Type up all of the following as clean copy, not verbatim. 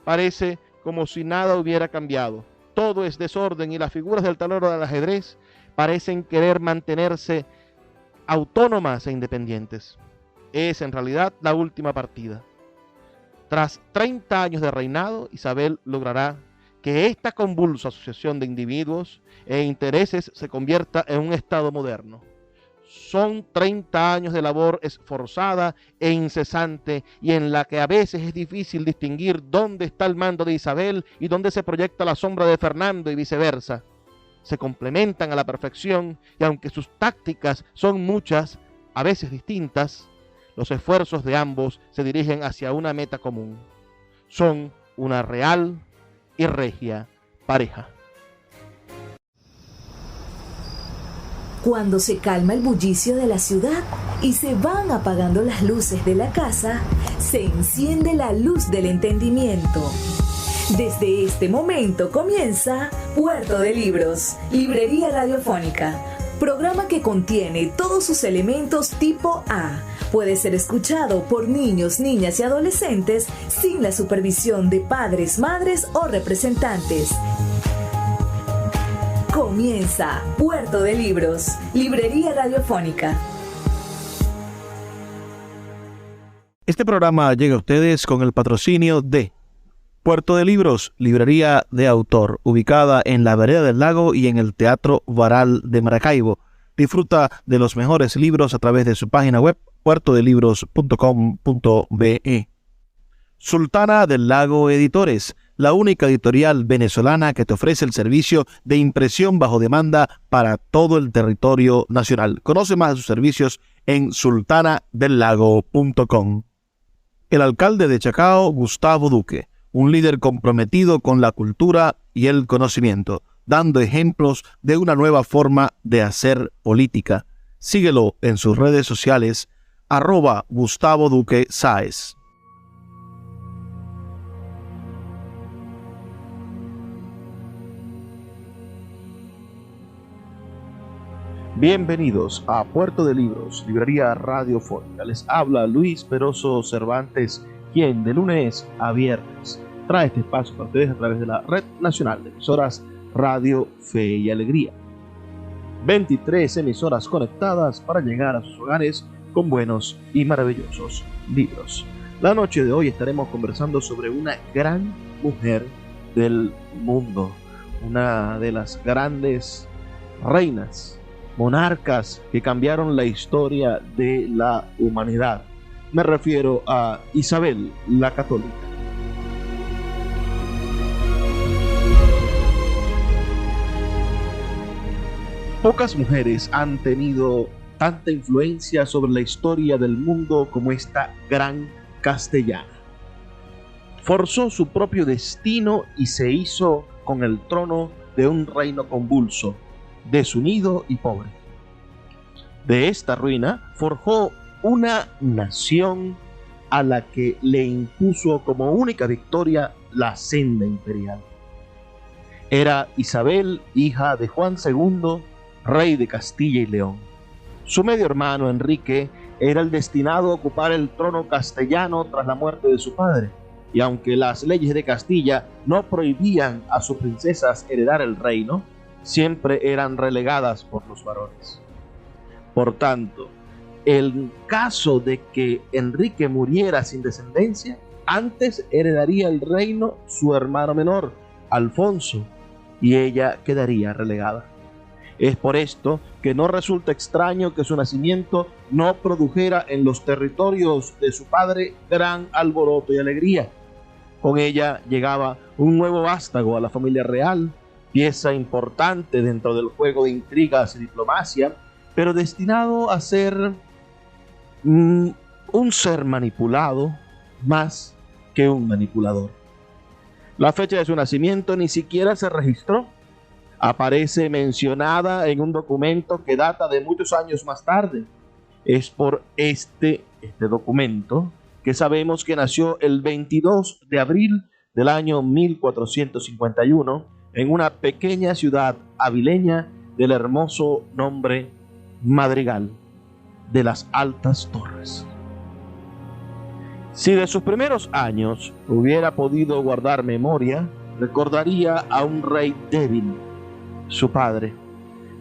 Parece como si nada hubiera cambiado. Todo es desorden y las figuras del tablero del ajedrez parecen querer mantenerse autónomas e independientes. Es en realidad la última partida. Tras 30 años de reinado, Isabel logrará que esta convulsa asociación de individuos e intereses se convierta en un Estado moderno. Son 30 años de labor esforzada e incesante y en la que a veces es difícil distinguir dónde está el mando de Isabel y dónde se proyecta la sombra de Fernando y viceversa. Se complementan a la perfección y aunque sus tácticas son muchas, a veces distintas, los esfuerzos de ambos se dirigen hacia una meta común. Son una real y regia pareja. Cuando se calma el bullicio de la ciudad y se van apagando las luces de la casa, se enciende la luz del entendimiento. Desde este momento comienza Puerto de Libros, librería radiofónica, programa que contiene todos sus elementos tipo A. Puede ser escuchado por niños, niñas y adolescentes sin la supervisión de padres, madres o representantes. Comienza Puerto de Libros, librería radiofónica. Este programa llega a ustedes con el patrocinio de Puerto de Libros, librería de autor, ubicada en la Vereda del Lago y en el Teatro Varal de Maracaibo. Disfruta de los mejores libros a través de su página web puertodelibros.com.be. Sultana del Lago Editores, la única editorial venezolana que te ofrece el servicio de impresión bajo demanda para todo el territorio nacional. Conoce más de sus servicios en sultanadelago.com. El alcalde de Chacao, Gustavo Duque, un líder comprometido con la cultura y el conocimiento, dando ejemplos de una nueva forma de hacer política. Síguelo en sus redes sociales, @Gustavo Duque Sáez. Bienvenidos a Puerto de Libros, librería radiofónica. Les habla Luis Peroso Cervantes, quien de lunes a viernes trae este espacio para ustedes a través de la Red Nacional de Emisoras Radio Fe y Alegría. 23 emisoras conectadas para llegar a sus hogares con buenos y maravillosos libros. La noche de hoy estaremos conversando sobre una gran mujer del mundo, una de las grandes reinas, monarcas que cambiaron la historia de la humanidad. Me refiero a Isabel la Católica. Pocas mujeres han tenido tanta influencia sobre la historia del mundo como esta gran castellana. Forzó su propio destino y se hizo con el trono de un reino convulso, desunido y pobre. De esta ruina forjó una nación a la que le impuso como única victoria la senda imperial. Era Isabel, hija de Juan II, rey de Castilla y León. Su medio hermano Enrique era el destinado a ocupar el trono castellano tras la muerte de su padre, y aunque las leyes de Castilla no prohibían a sus princesas heredar el reino, siempre eran relegadas por los varones. Por tanto, en caso de que Enrique muriera sin descendencia, antes heredaría el reino su hermano menor, Alfonso, y ella quedaría relegada. Es por esto que no resulta extraño que su nacimiento no produjera en los territorios de su padre gran alboroto y alegría. Con ella llegaba un nuevo vástago a la familia real, pieza importante dentro del juego de intrigas y diplomacia, pero destinado a ser un ser manipulado más que un manipulador. La fecha de su nacimiento ni siquiera se registró. Aparece mencionada en un documento que data de muchos años más tarde. Es por este documento que sabemos que nació el 22 de abril del año 1451 en una pequeña ciudad avileña del hermoso nombre Madrigal de las Altas Torres. Si de sus primeros años hubiera podido guardar memoria, recordaría a un rey débil, su padre,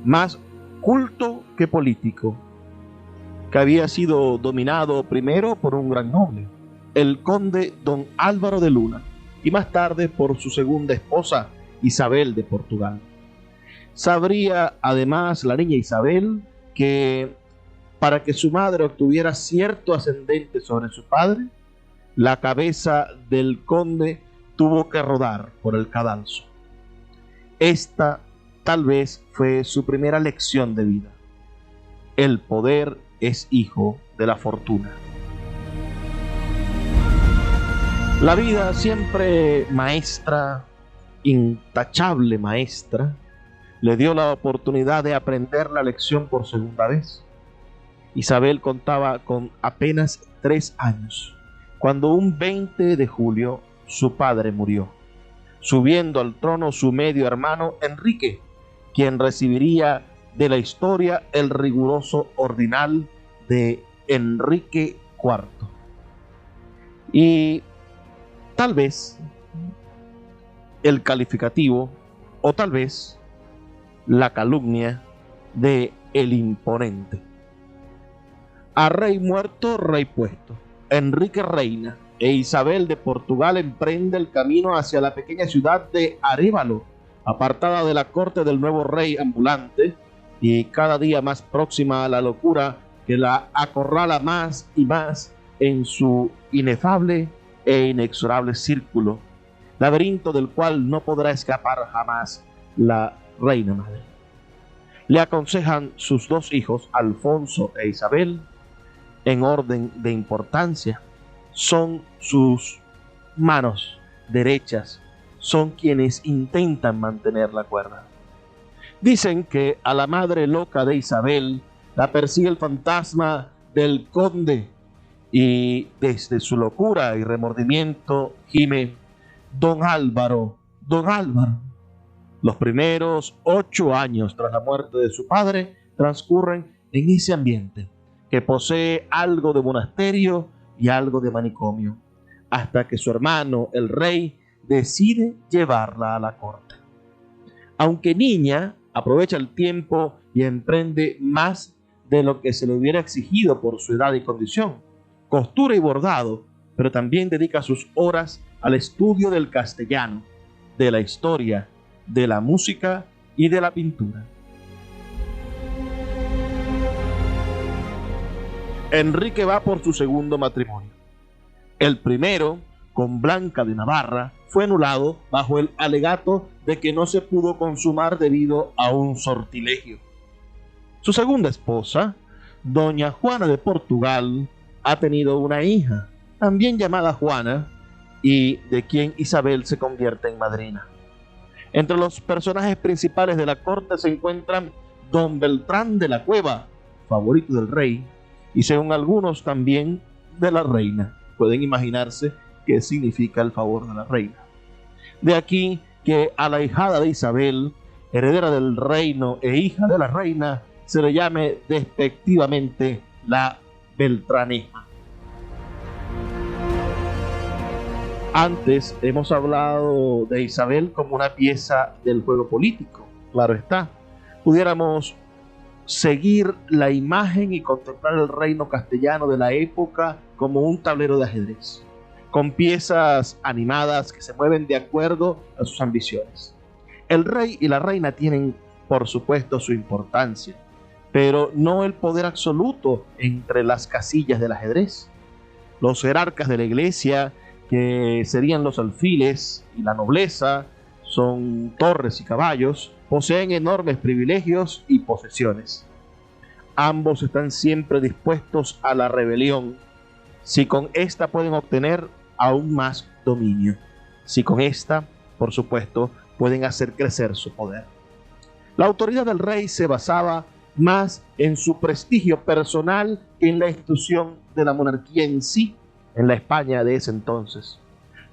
más culto que político, que había sido dominado primero por un gran noble, el conde don Álvaro de Luna, y más tarde por su segunda esposa, Isabel de Portugal. Sabría además la niña Isabel que para que su madre obtuviera cierto ascendente sobre su padre, la cabeza del conde tuvo que rodar por el cadalso. Esta tal vez fue su primera lección de vida. El poder es hijo de la fortuna. La vida siempre maestra, intachable maestra, le dio la oportunidad de aprender la lección por segunda vez. Isabel contaba con apenas 3 años, cuando un 20 de julio su padre murió, subiendo al trono su medio hermano Enrique, quien recibiría de la historia el riguroso ordinal de Enrique IV. Y tal vez el calificativo, o tal vez la calumnia de el imponente. A rey muerto, rey puesto. Enrique reina e Isabel de Portugal emprende el camino hacia la pequeña ciudad de Arévalo, apartada de la corte del nuevo rey ambulante y cada día más próxima a la locura que la acorrala más y más en su inefable e inexorable círculo, laberinto del cual no podrá escapar jamás la reina madre. Le aconsejan sus 2 hijos, Alfonso e Isabel, en orden de importancia. Son sus manos derechas, son quienes intentan mantener la cuerda. Dicen que a la madre loca de Isabel la persigue el fantasma del conde y desde su locura y remordimiento gime: don Álvaro, don Álvaro. Los primeros 8 años tras la muerte de su padre transcurren en ese ambiente que posee algo de monasterio y algo de manicomio, hasta que su hermano, el rey, decide llevarla a la corte. Aunque niña, aprovecha el tiempo y emprende más de lo que se le hubiera exigido por su edad y condición. Costura y bordado, pero también dedica sus horas al estudio del castellano, de la historia, de la música y de la pintura. Enrique va por su segundo matrimonio. El primero, con Blanca de Navarra, fue anulado bajo el alegato de que no se pudo consumar debido a un sortilegio. Su segunda esposa, doña Juana de Portugal, ha tenido una hija, también llamada Juana, y de quien Isabel se convierte en madrina. Entre los personajes principales de la corte se encuentran don Beltrán de la Cueva, favorito del rey, y según algunos también de la reina. Pueden imaginarse qué significa el favor de la reina. De aquí que a la hijada de Isabel, heredera del reino e hija de la reina, se le llame despectivamente la Beltraneja. Antes hemos hablado de Isabel como una pieza del juego político, claro está. Pudiéramos seguir la imagen y contemplar el reino castellano de la época como un tablero de ajedrez, con piezas animadas que se mueven de acuerdo a sus ambiciones. El rey y la reina tienen, por supuesto, su importancia, pero no el poder absoluto entre las casillas del ajedrez. Los jerarcas de la iglesia, que serían los alfiles, y la nobleza, son torres y caballos, poseen enormes privilegios y posesiones. Ambos están siempre dispuestos a la rebelión, si con esta pueden obtener aún más dominio, si con esta, por supuesto, pueden hacer crecer su poder. La autoridad del rey se basaba más en su prestigio personal que en la institución de la monarquía en sí, en la España de ese entonces.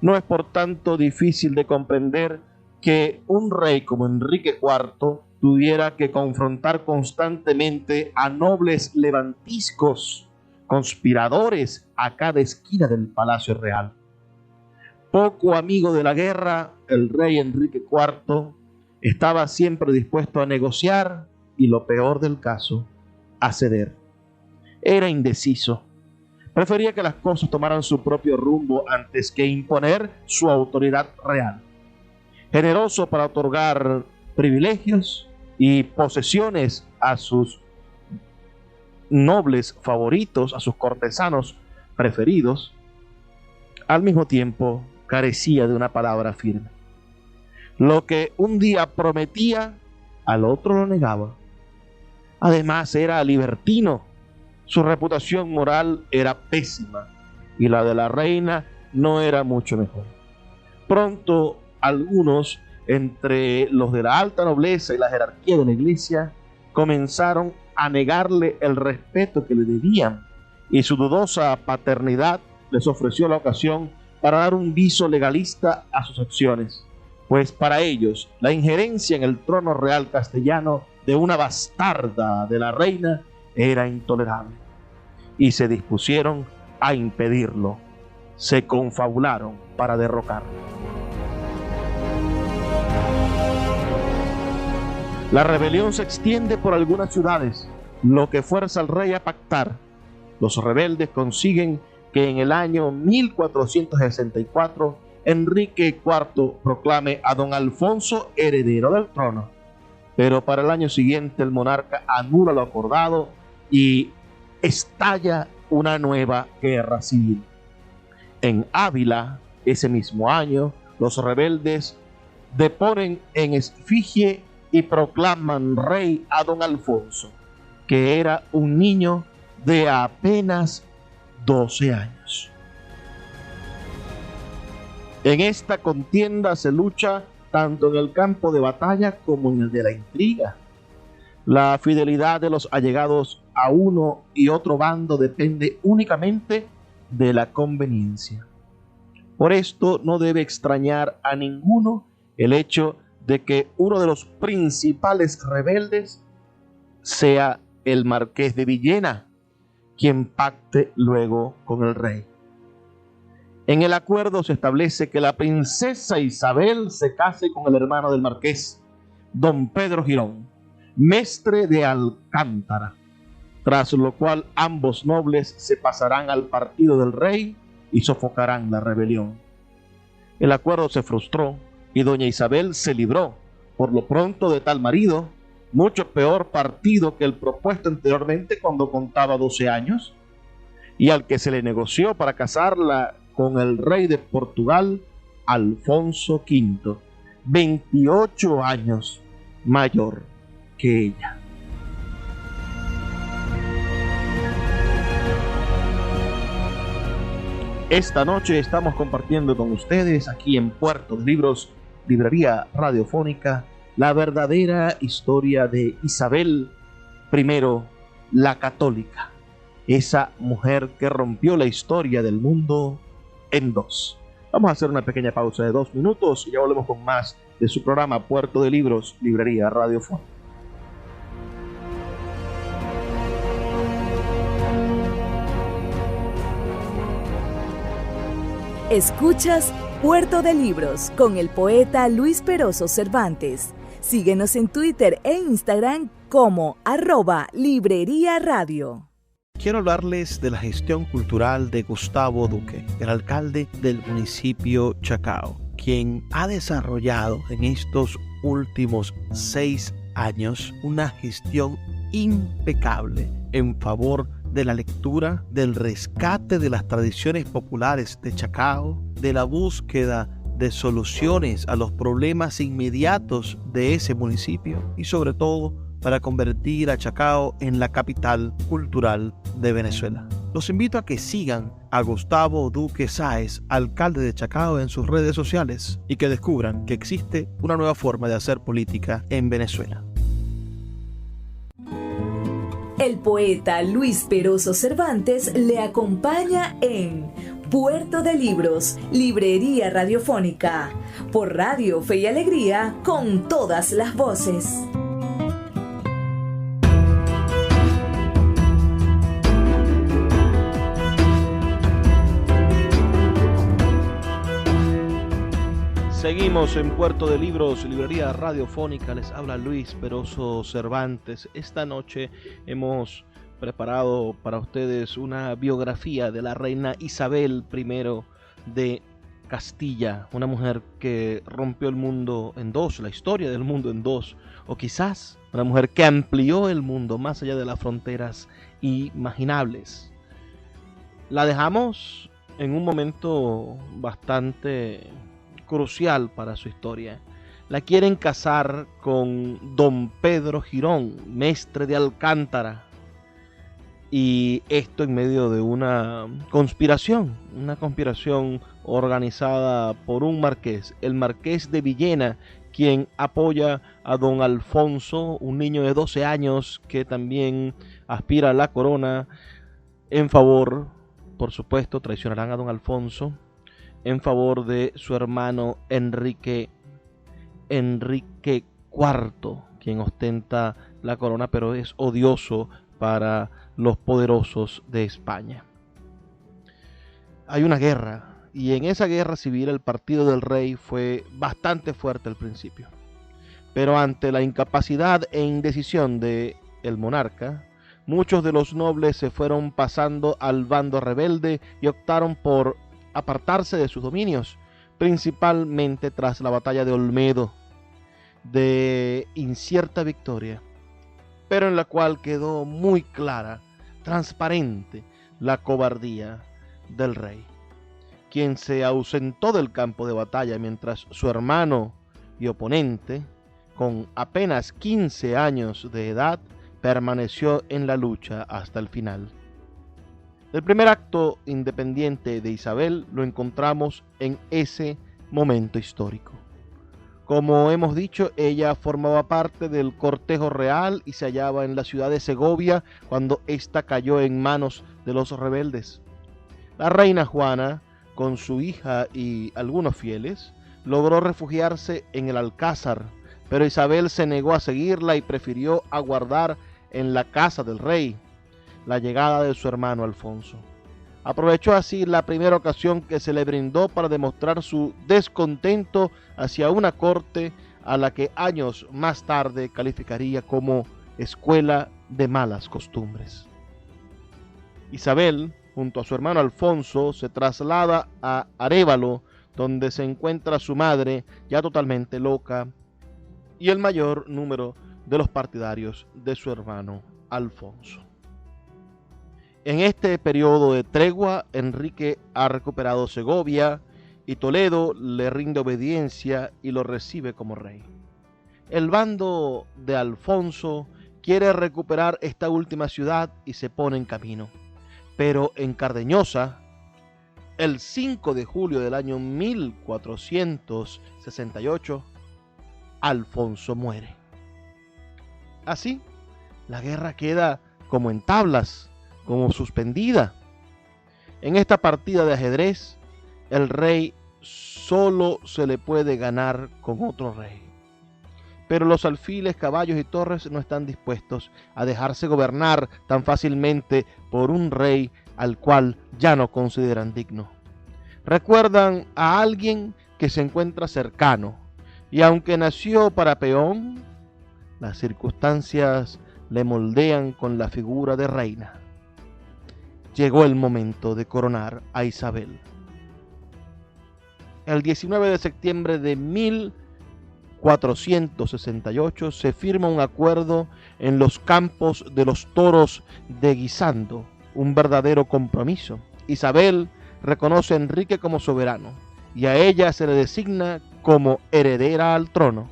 No es por tanto difícil de comprender que un rey como Enrique IV tuviera que confrontar constantemente a nobles levantiscos conspiradores a cada esquina del Palacio Real. Poco amigo de la guerra, el rey Enrique IV estaba siempre dispuesto a negociar y, lo peor del caso, a ceder. Era indeciso. Prefería que las cosas tomaran su propio rumbo antes que imponer su autoridad real. Generoso para otorgar privilegios y posesiones a sus nobles favoritos, a sus cortesanos preferidos, al mismo tiempo carecía de una palabra firme. Lo que un día prometía, al otro lo negaba. Además, era libertino. Su reputación moral era pésima y la de la reina no era mucho mejor. Pronto, algunos entre los de la alta nobleza y la jerarquía de la iglesia comenzaron a negarle el respeto que le debían, y su dudosa paternidad les ofreció la ocasión para dar un viso legalista a sus acciones, pues para ellos la injerencia en el trono real castellano de una bastarda de la reina era intolerable, y se dispusieron a impedirlo. Se confabularon para derrocarlo. La rebelión se extiende por algunas ciudades, lo que fuerza al rey a pactar. Los rebeldes consiguen que en el año 1464 Enrique IV proclame a don Alfonso heredero del trono. Pero para el año siguiente el monarca anula lo acordado y estalla una nueva guerra civil. En Ávila, ese mismo año, los rebeldes deponen en efigie y proclaman rey a don Alfonso, que era un niño de apenas 12 años. En esta contienda se lucha tanto en el campo de batalla como en el de la intriga. La fidelidad de los allegados a uno y otro bando depende únicamente de la conveniencia. Por esto no debe extrañar a ninguno el hecho de que uno de los principales rebeldes sea el marqués de Villena, quien pacte luego con el rey. En el acuerdo se establece que la princesa Isabel se case con el hermano del marqués, don Pedro Girón, mestre de Alcántara, tras lo cual ambos nobles se pasarán al partido del rey y sofocarán la rebelión. El acuerdo se frustró y doña Isabel se libró, por lo pronto, de tal marido, mucho peor partido que el propuesto anteriormente cuando contaba 12 años, y al que se le negoció para casarla con el rey de Portugal, Alfonso V, 28 años mayor que ella. Esta noche estamos compartiendo con ustedes aquí en Puerto de Libros, Librería Radiofónica, la verdadera historia de Isabel I, la Católica, esa mujer que rompió la historia del mundo en dos. Vamos a hacer una pequeña pausa de 2 minutos y ya volvemos con más de su programa Puerto de Libros, Librería Radiofónica. Escuchas Puerto de Libros con el poeta Luis Peroso Cervantes. Síguenos en Twitter e Instagram como @Librería Radio. Quiero hablarles de la gestión cultural de Gustavo Duque, el alcalde del municipio Chacao, quien ha desarrollado en estos últimos 6 años una gestión impecable en favor de la lectura, del rescate de las tradiciones populares de Chacao, de la búsqueda de soluciones a los problemas inmediatos de ese municipio y sobre todo para convertir a Chacao en la capital cultural de Venezuela. Los invito a que sigan a Gustavo Duque Sáez, alcalde de Chacao, en sus redes sociales y que descubran que existe una nueva forma de hacer política en Venezuela. El poeta Luis Peroso Cervantes le acompaña en Puerto de Libros, Librería Radiofónica, por Radio Fe y Alegría, con todas las voces. Seguimos en Puerto de Libros, librería radiofónica. Les habla Luis Peroso Cervantes. Esta noche hemos preparado para ustedes una biografía de la reina Isabel I de Castilla, una mujer que rompió el mundo en dos, la historia del mundo en dos, o quizás una mujer que amplió el mundo más allá de las fronteras imaginables. La dejamos en un momento bastante crucial para su historia. La quieren casar con don Pedro Girón, mestre de Alcántara, y esto en medio de una conspiración organizada por un marqués, el marqués de Villena, quien apoya a don Alfonso, un niño de 12 años que también aspira a la corona, en favor, por supuesto, traicionarán a don Alfonso, en favor de su hermano Enrique IV, quien ostenta la corona, pero es odioso para los poderosos de España. Hay una guerra, y en esa guerra civil el partido del rey fue bastante fuerte al principio. Pero ante la incapacidad e indecisión del monarca, muchos de los nobles se fueron pasando al bando rebelde y optaron por apartarse de sus dominios, principalmente tras la batalla de Olmedo, de incierta victoria, pero en la cual quedó muy clara, transparente, la cobardía del rey, quien se ausentó del campo de batalla mientras su hermano y oponente, con apenas 15 años de edad, permaneció en la lucha hasta el final. El primer acto independiente de Isabel lo encontramos en ese momento histórico. Como hemos dicho, ella formaba parte del cortejo real y se hallaba en la ciudad de Segovia cuando ésta cayó en manos de los rebeldes. La reina Juana, con su hija y algunos fieles, logró refugiarse en el Alcázar, pero Isabel se negó a seguirla y prefirió aguardar en la casa del rey la llegada de su hermano Alfonso. Aprovechó así la primera ocasión que se le brindó para demostrar su descontento hacia una corte a la que años más tarde calificaría como escuela de malas costumbres. Isabel, junto a su hermano Alfonso, se traslada a Arévalo, donde se encuentra su madre, ya totalmente loca, y el mayor número de los partidarios de su hermano Alfonso. En este periodo de tregua, Enrique ha recuperado Segovia y Toledo le rinde obediencia y lo recibe como rey. El bando de Alfonso quiere recuperar esta última ciudad y se pone en camino. Pero en Cardeñosa, el 5 de julio del año 1468, Alfonso muere. Así, la guerra queda como en tablas, como suspendida. En esta partida de ajedrez, el rey solo se le puede ganar con otro rey. Pero los alfiles, caballos y torres no están dispuestos a dejarse gobernar tan fácilmente por un rey al cual ya no consideran digno. Recuerdan a alguien que se encuentra cercano, y aunque nació para peón, las circunstancias le moldean con la figura de reina. Llegó el momento de coronar a Isabel. El 19 de septiembre de 1468 se firma un acuerdo en los campos de los toros de Guisando, un verdadero compromiso. Isabel reconoce a Enrique como soberano y a ella se le designa como heredera al trono.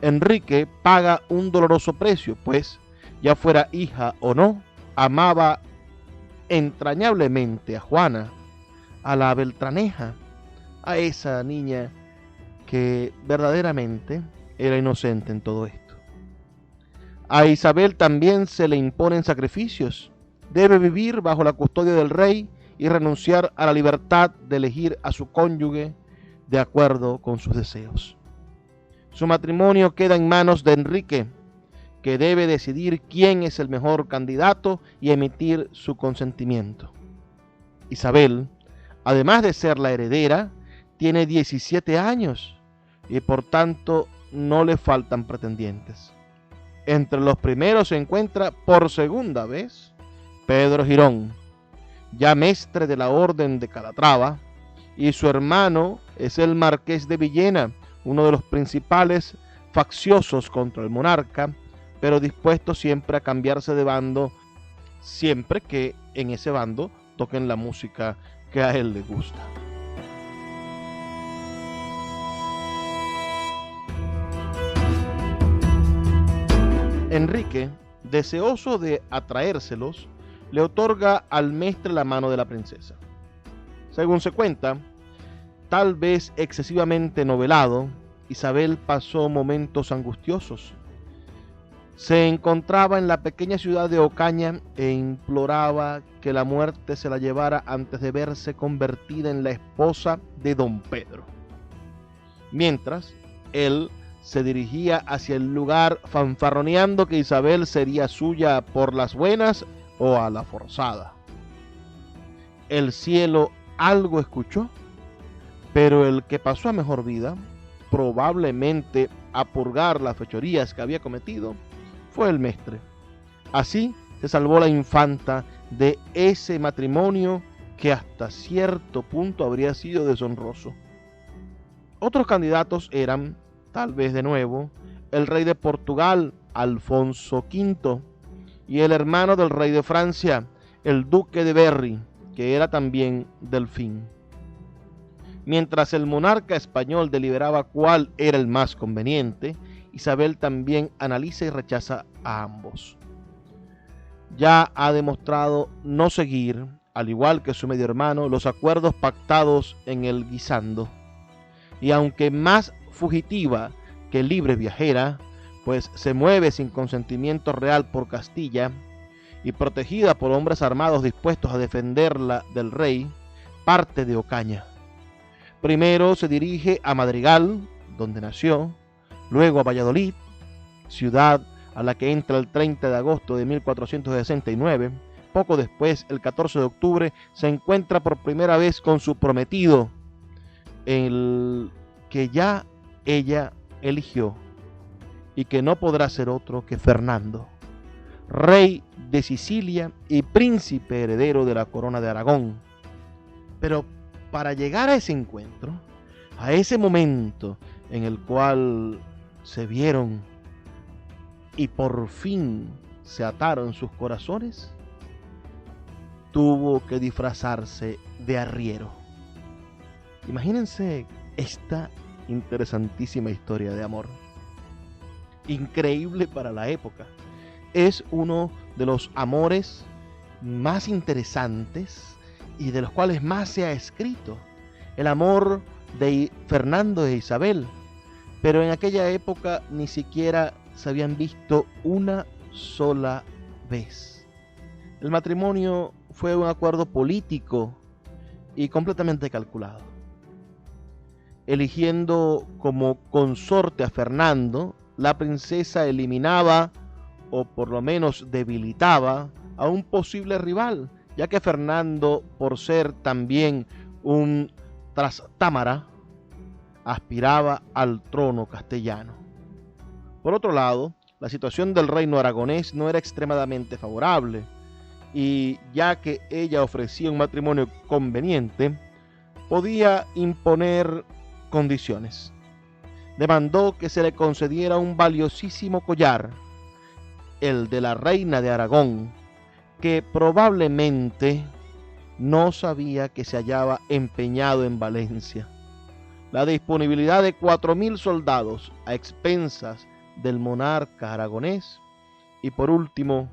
Enrique paga un doloroso precio, pues, ya fuera hija o no, amaba entrañablemente a Juana, a la Beltraneja, a esa niña que verdaderamente era inocente en todo esto. A Isabel también se le imponen sacrificios. Debe vivir bajo la custodia del rey y renunciar a la libertad de elegir a su cónyuge de acuerdo con sus deseos. Su matrimonio queda en manos de Enrique, que debe decidir quién es el mejor candidato y emitir su consentimiento. Isabel, además de ser la heredera, tiene 17 años y por tanto no le faltan pretendientes. Entre los primeros se encuentra por segunda vez Pedro Girón, ya mestre de la Orden de Calatrava, y su hermano es el Marqués de Villena, uno de los principales facciosos contra el monarca, pero dispuesto siempre a cambiarse de bando, siempre que en ese bando toquen la música que a él le gusta. Enrique, deseoso de atraérselos, le otorga al mestre la mano de la princesa. Según se cuenta, tal vez excesivamente novelado, Isabel pasó momentos angustiosos. Se encontraba en la pequeña ciudad de Ocaña e imploraba que la muerte se la llevara antes de verse convertida en la esposa de don Pedro. Mientras, él se dirigía hacia el lugar fanfarroneando que Isabel sería suya por las buenas o a la forzada. El cielo algo escuchó, pero el que pasó a mejor vida, probablemente a purgar las fechorías que había cometido, fue el mestre. Así se salvó la infanta de ese matrimonio que hasta cierto punto habría sido deshonroso. Otros candidatos eran, tal vez de nuevo, el rey de Portugal, Alfonso V, y el hermano del rey de Francia, el duque de Berry, que era también delfín. Mientras el monarca español deliberaba cuál era el más conveniente, Isabel también analiza y rechaza a ambos. Ya ha demostrado no seguir, al igual que su medio hermano, los acuerdos pactados en el Guisando. Y aunque más fugitiva que libre viajera, pues se mueve sin consentimiento real por Castilla y protegida por hombres armados dispuestos a defenderla del rey, parte de Ocaña. Primero se dirige a Madrigal, donde nació, luego a Valladolid, ciudad a la que entra el 30 de agosto de 1469. Poco después, el 14 de octubre, se encuentra por primera vez con su prometido, el que ya ella eligió y que no podrá ser otro que Fernando, rey de Sicilia y príncipe heredero de la corona de Aragón. Pero para llegar a ese encuentro, a ese momento en el cual se vieron y por fin se ataron sus corazones, tuvo que disfrazarse de arriero. Imagínense esta interesantísima historia de amor, increíble para la época. Es uno de los amores más interesantes y de los cuales más se ha escrito, el amor de Fernando e Isabel, pero en aquella época ni siquiera se habían visto una sola vez. El matrimonio fue un acuerdo político y completamente calculado. Eligiendo como consorte a Fernando, la princesa eliminaba, o por lo menos debilitaba, a un posible rival, ya que Fernando, por ser también un trastámara, aspiraba al trono castellano. Por otro lado, la situación del reino aragonés no era extremadamente favorable, y ya que ella ofrecía un matrimonio conveniente, podía imponer condiciones. Demandó que se le concediera un valiosísimo collar, el de la reina de Aragón, que probablemente no sabía que se hallaba empeñado en Valencia. La disponibilidad de 4.000 soldados a expensas del monarca aragonés y por último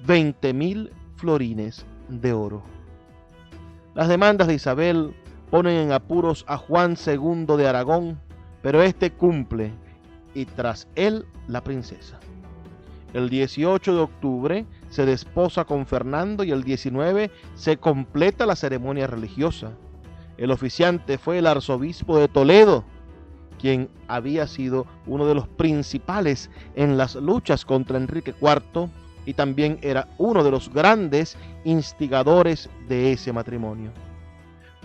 20.000 florines de oro. Las demandas de Isabel ponen en apuros a Juan II de Aragón, pero este cumple y tras él la princesa. El 18 de octubre se desposa con Fernando y el 19 se completa la ceremonia religiosa. El oficiante fue el arzobispo de Toledo, quien había sido uno de los principales en las luchas contra Enrique IV y también era uno de los grandes instigadores de ese matrimonio.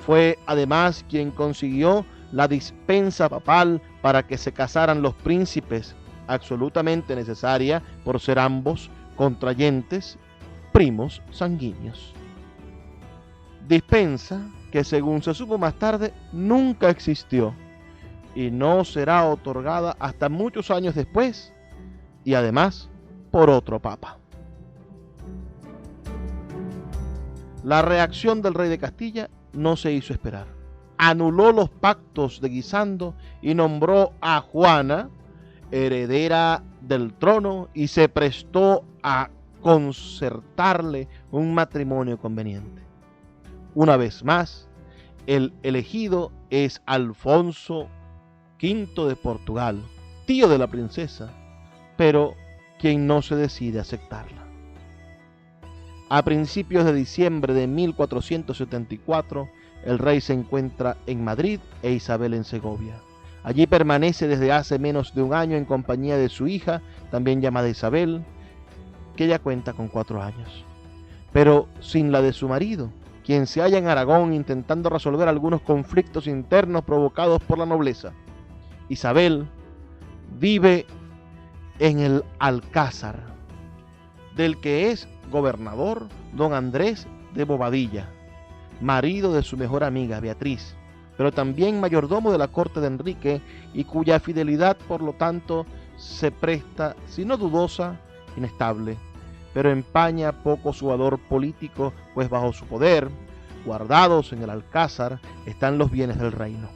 Fue además quien consiguió la dispensa papal para que se casaran los príncipes, absolutamente necesaria por ser ambos contrayentes primos sanguíneos. Dispensa que, según se supo más tarde, nunca existió y no será otorgada hasta muchos años después, y además por otro papa. La reacción del rey de Castilla no se hizo esperar. Anuló los pactos de Guisando y nombró a Juana heredera del trono y se prestó a concertarle un matrimonio conveniente. Una vez más, el elegido es Alfonso V de Portugal, tío de la princesa, pero quien no se decide a aceptarla. A principios de diciembre de 1474, el rey se encuentra en Madrid e Isabel en Segovia. Allí permanece desde hace menos de un año en compañía de su hija, también llamada Isabel, que ya cuenta con 4 años, pero sin la de su marido, quien se halla en Aragón intentando resolver algunos conflictos internos provocados por la nobleza. Isabel vive en el Alcázar, del que es gobernador don Andrés de Bobadilla, marido de su mejor amiga Beatriz, pero también mayordomo de la corte de Enrique, y cuya fidelidad por lo tanto se presta, si no dudosa, inestable, pero empaña poco su valor político, pues bajo su poder, guardados en el Alcázar, están los bienes del reino.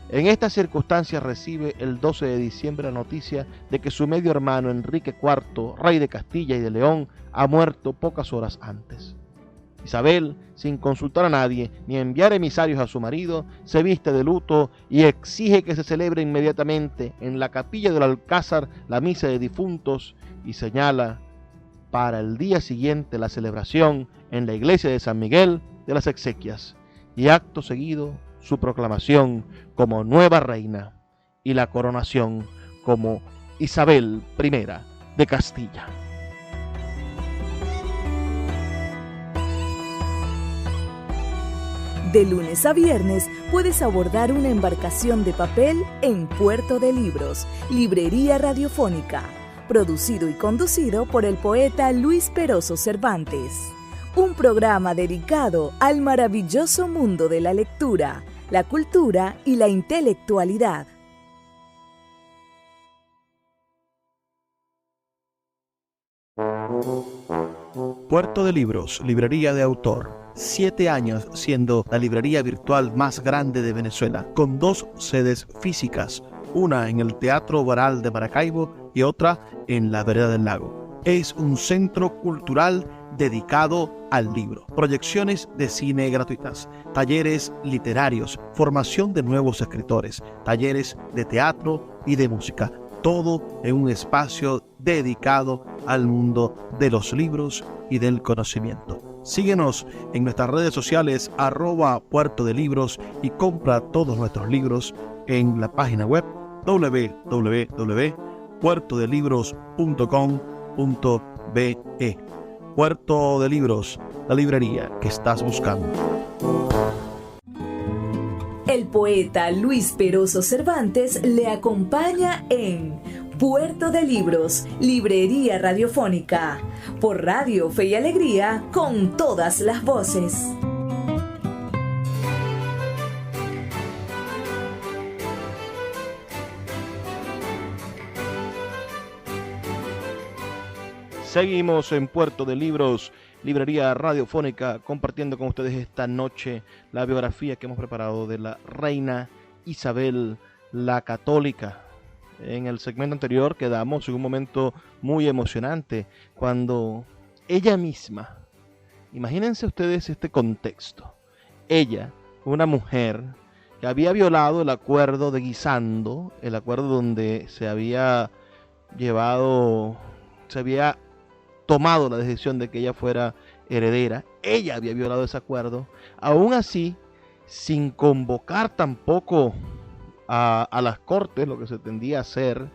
En estas circunstancias recibe el 12 de diciembre la noticia de que su medio hermano Enrique IV, rey de Castilla y de León, ha muerto pocas horas antes. Isabel, sin consultar a nadie ni enviar emisarios a su marido, se viste de luto y exige que se celebre inmediatamente en la capilla del Alcázar la misa de difuntos y señala para el día siguiente la celebración en la iglesia de San Miguel de las exequias y acto seguido su proclamación como nueva reina y la coronación como Isabel I de Castilla. De lunes a viernes puedes abordar una embarcación de papel en Puerto de Libros, Librería Radiofónica, producido y conducido por el poeta Luis Peroso Cervantes. Un programa dedicado al maravilloso mundo de la lectura, la cultura y la intelectualidad. Puerto de Libros, librería de autor. 7 años siendo la librería virtual más grande de Venezuela, con 2 sedes físicas, una en el Teatro Baral de Maracaibo y otra en la Vereda del Lago. Es un centro cultural dedicado al libro, proyecciones de cine gratuitas, talleres literarios, formación de nuevos escritores, talleres de teatro y de música, todo en un espacio dedicado al mundo de los libros y del conocimiento. Síguenos en nuestras redes sociales @Puerto de Libros y compra todos nuestros libros en la página web www.puertodelibros.com.be. Puerto de Libros, la librería que estás buscando. El poeta Luis Peroso Cervantes le acompaña en Puerto de Libros, Librería Radiofónica, por Radio Fe y Alegría, con todas las voces. Seguimos en Puerto de Libros, Librería Radiofónica, compartiendo con ustedes esta noche la biografía que hemos preparado de la reina Isabel la Católica. En el segmento anterior quedamos en un momento muy emocionante cuando ella misma, imagínense ustedes este contexto, ella, una mujer que había violado el acuerdo de Guisando, el acuerdo donde se había tomado la decisión de que ella fuera heredera, ella había violado ese acuerdo, aún así, sin convocar tampoco a las cortes, lo que se tendía a hacer,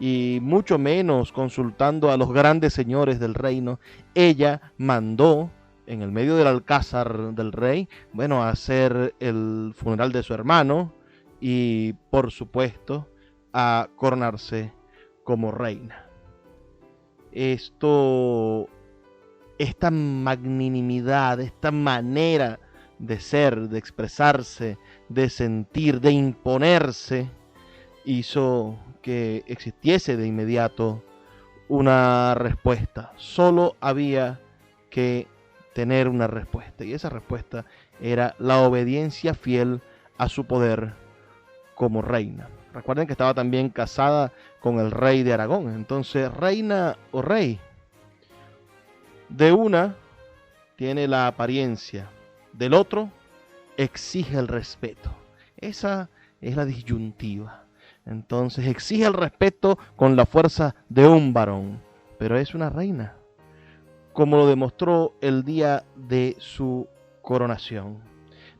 y mucho menos consultando a los grandes señores del reino, ella mandó en el medio del alcázar del rey, bueno, a hacer el funeral de su hermano y, por supuesto, a coronarse como reina. Esta magnanimidad, esta manera de ser, de expresarse, de sentir, de imponerse, hizo que existiese de inmediato una respuesta. Solo había que tener una respuesta, y esa respuesta era la obediencia fiel a su poder como reina. Recuerden que estaba también casada con el rey de Aragón. Entonces, reina o rey, de una tiene la apariencia, del otro exige el respeto. Esa es la disyuntiva. Entonces, exige el respeto con la fuerza de un varón, pero es una reina, como lo demostró el día de su coronación,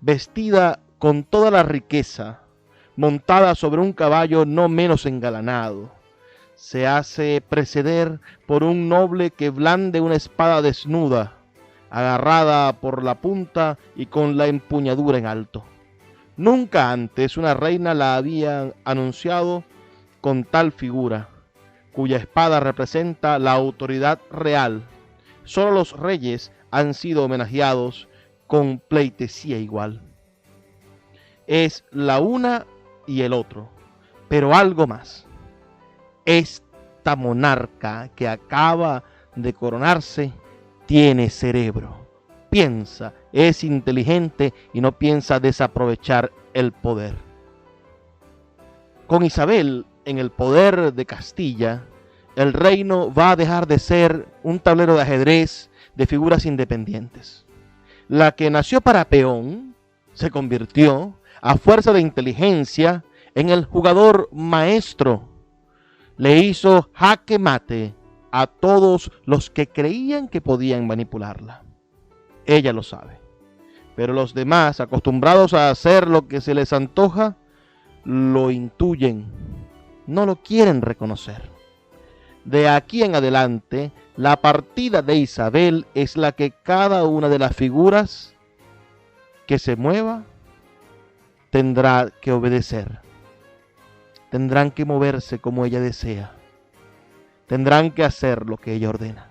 vestida con toda la riqueza, montada sobre un caballo no menos engalanado. Se hace preceder por un noble que blande una espada desnuda, agarrada por la punta y con la empuñadura en alto. Nunca antes una reina la había anunciado con tal figura, cuya espada representa la autoridad real. Solo los reyes han sido homenajeados con pleitesía igual. Es la una y el otro, pero algo más. Esta monarca que acaba de coronarse tiene cerebro, piensa, es inteligente y no piensa desaprovechar el poder. Con Isabel en el poder de Castilla, el reino va a dejar de ser un tablero de ajedrez de figuras independientes. La que nació para peón se convirtió, a fuerza de inteligencia, en el jugador maestro. Le hizo jaque mate a todos los que creían que podían manipularla. Ella lo sabe. Pero los demás, acostumbrados a hacer lo que se les antoja, lo intuyen, no lo quieren reconocer. De aquí en adelante, la partida de Isabel es la que cada una de las figuras que se mueva tendrá que obedecer. Tendrán que moverse como ella desea. Tendrán que hacer lo que ella ordena.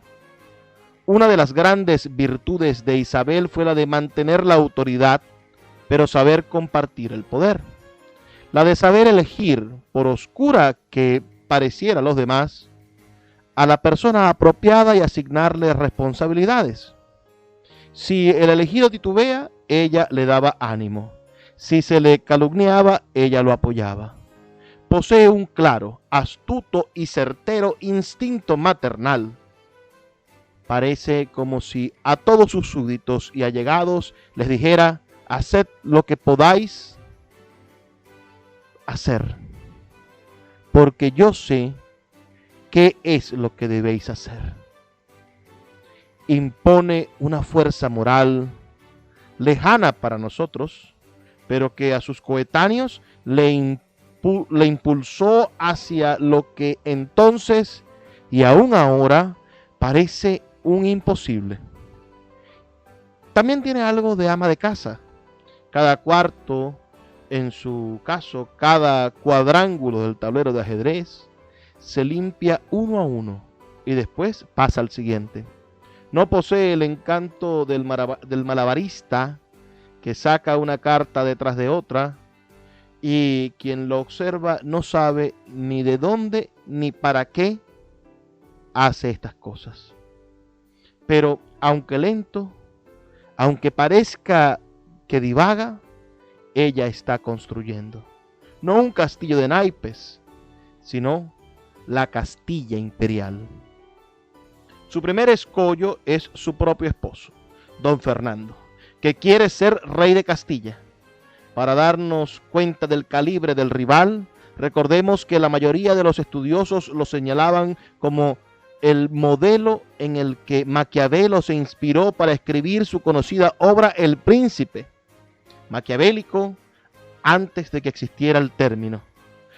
Una de las grandes virtudes de Isabel fue la de mantener la autoridad, pero saber compartir el poder. La de saber elegir, por oscura que pareciera a los demás, a la persona apropiada y asignarle responsabilidades. Si el elegido titubea, ella le daba ánimo. Si se le calumniaba, ella lo apoyaba. Posee un claro, astuto y certero instinto maternal. Parece como si a todos sus súbditos y allegados les dijera: haced lo que podáis hacer, porque yo sé qué es lo que debéis hacer. Impone una fuerza moral lejana para nosotros, pero que a sus coetáneos le impulsó hacia lo que entonces y aún ahora parece un imposible. También tiene algo de ama de casa. Cada cuarto, en su caso, cada cuadrángulo del tablero de ajedrez, se limpia uno a uno y después pasa al siguiente. No posee el encanto del malabarista que saca una carta detrás de otra y quien lo observa no sabe ni de dónde ni para qué hace estas cosas. Pero aunque lento, aunque parezca que divaga, ella está construyendo no un castillo de naipes, sino la Castilla imperial. Su primer escollo es su propio esposo, don Fernando, que quiere ser rey de Castilla. Para darnos cuenta del calibre del rival, recordemos que la mayoría de los estudiosos lo señalaban como el modelo en el que Maquiavelo se inspiró para escribir su conocida obra El Príncipe, maquiavélico antes de que existiera el término.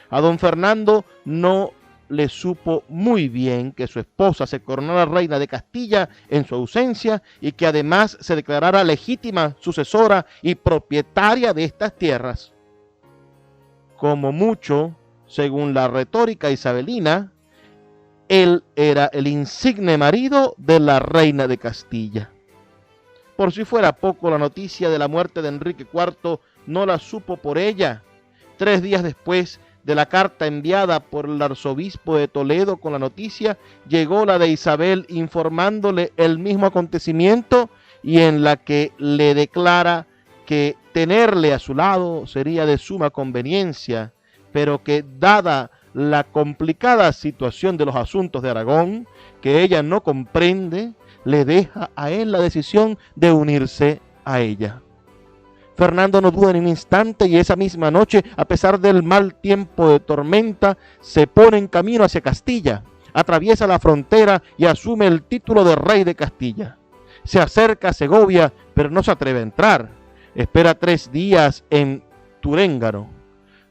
A don Fernando no le supo muy bien que su esposa se coronara reina de Castilla en su ausencia y que además se declarara legítima sucesora y propietaria de estas tierras. Como mucho, según la retórica isabelina, él era el insigne marido de la reina de Castilla. Por si fuera poco, la noticia de la muerte de Enrique IV no la supo por ella. 3 días después de la carta enviada por el arzobispo de Toledo con la noticia, llegó la de Isabel informándole el mismo acontecimiento y en la que le declara que tenerle a su lado sería de suma conveniencia, pero que dada la complicada situación de los asuntos de Aragón, que ella no comprende, le deja a él la decisión de unirse a ella. Fernando no duda en un instante y esa misma noche, a pesar del mal tiempo de tormenta, se pone en camino hacia Castilla, atraviesa la frontera y asume el título de rey de Castilla. Se acerca a Segovia, pero no se atreve a entrar. Espera 3 días en Turéngano.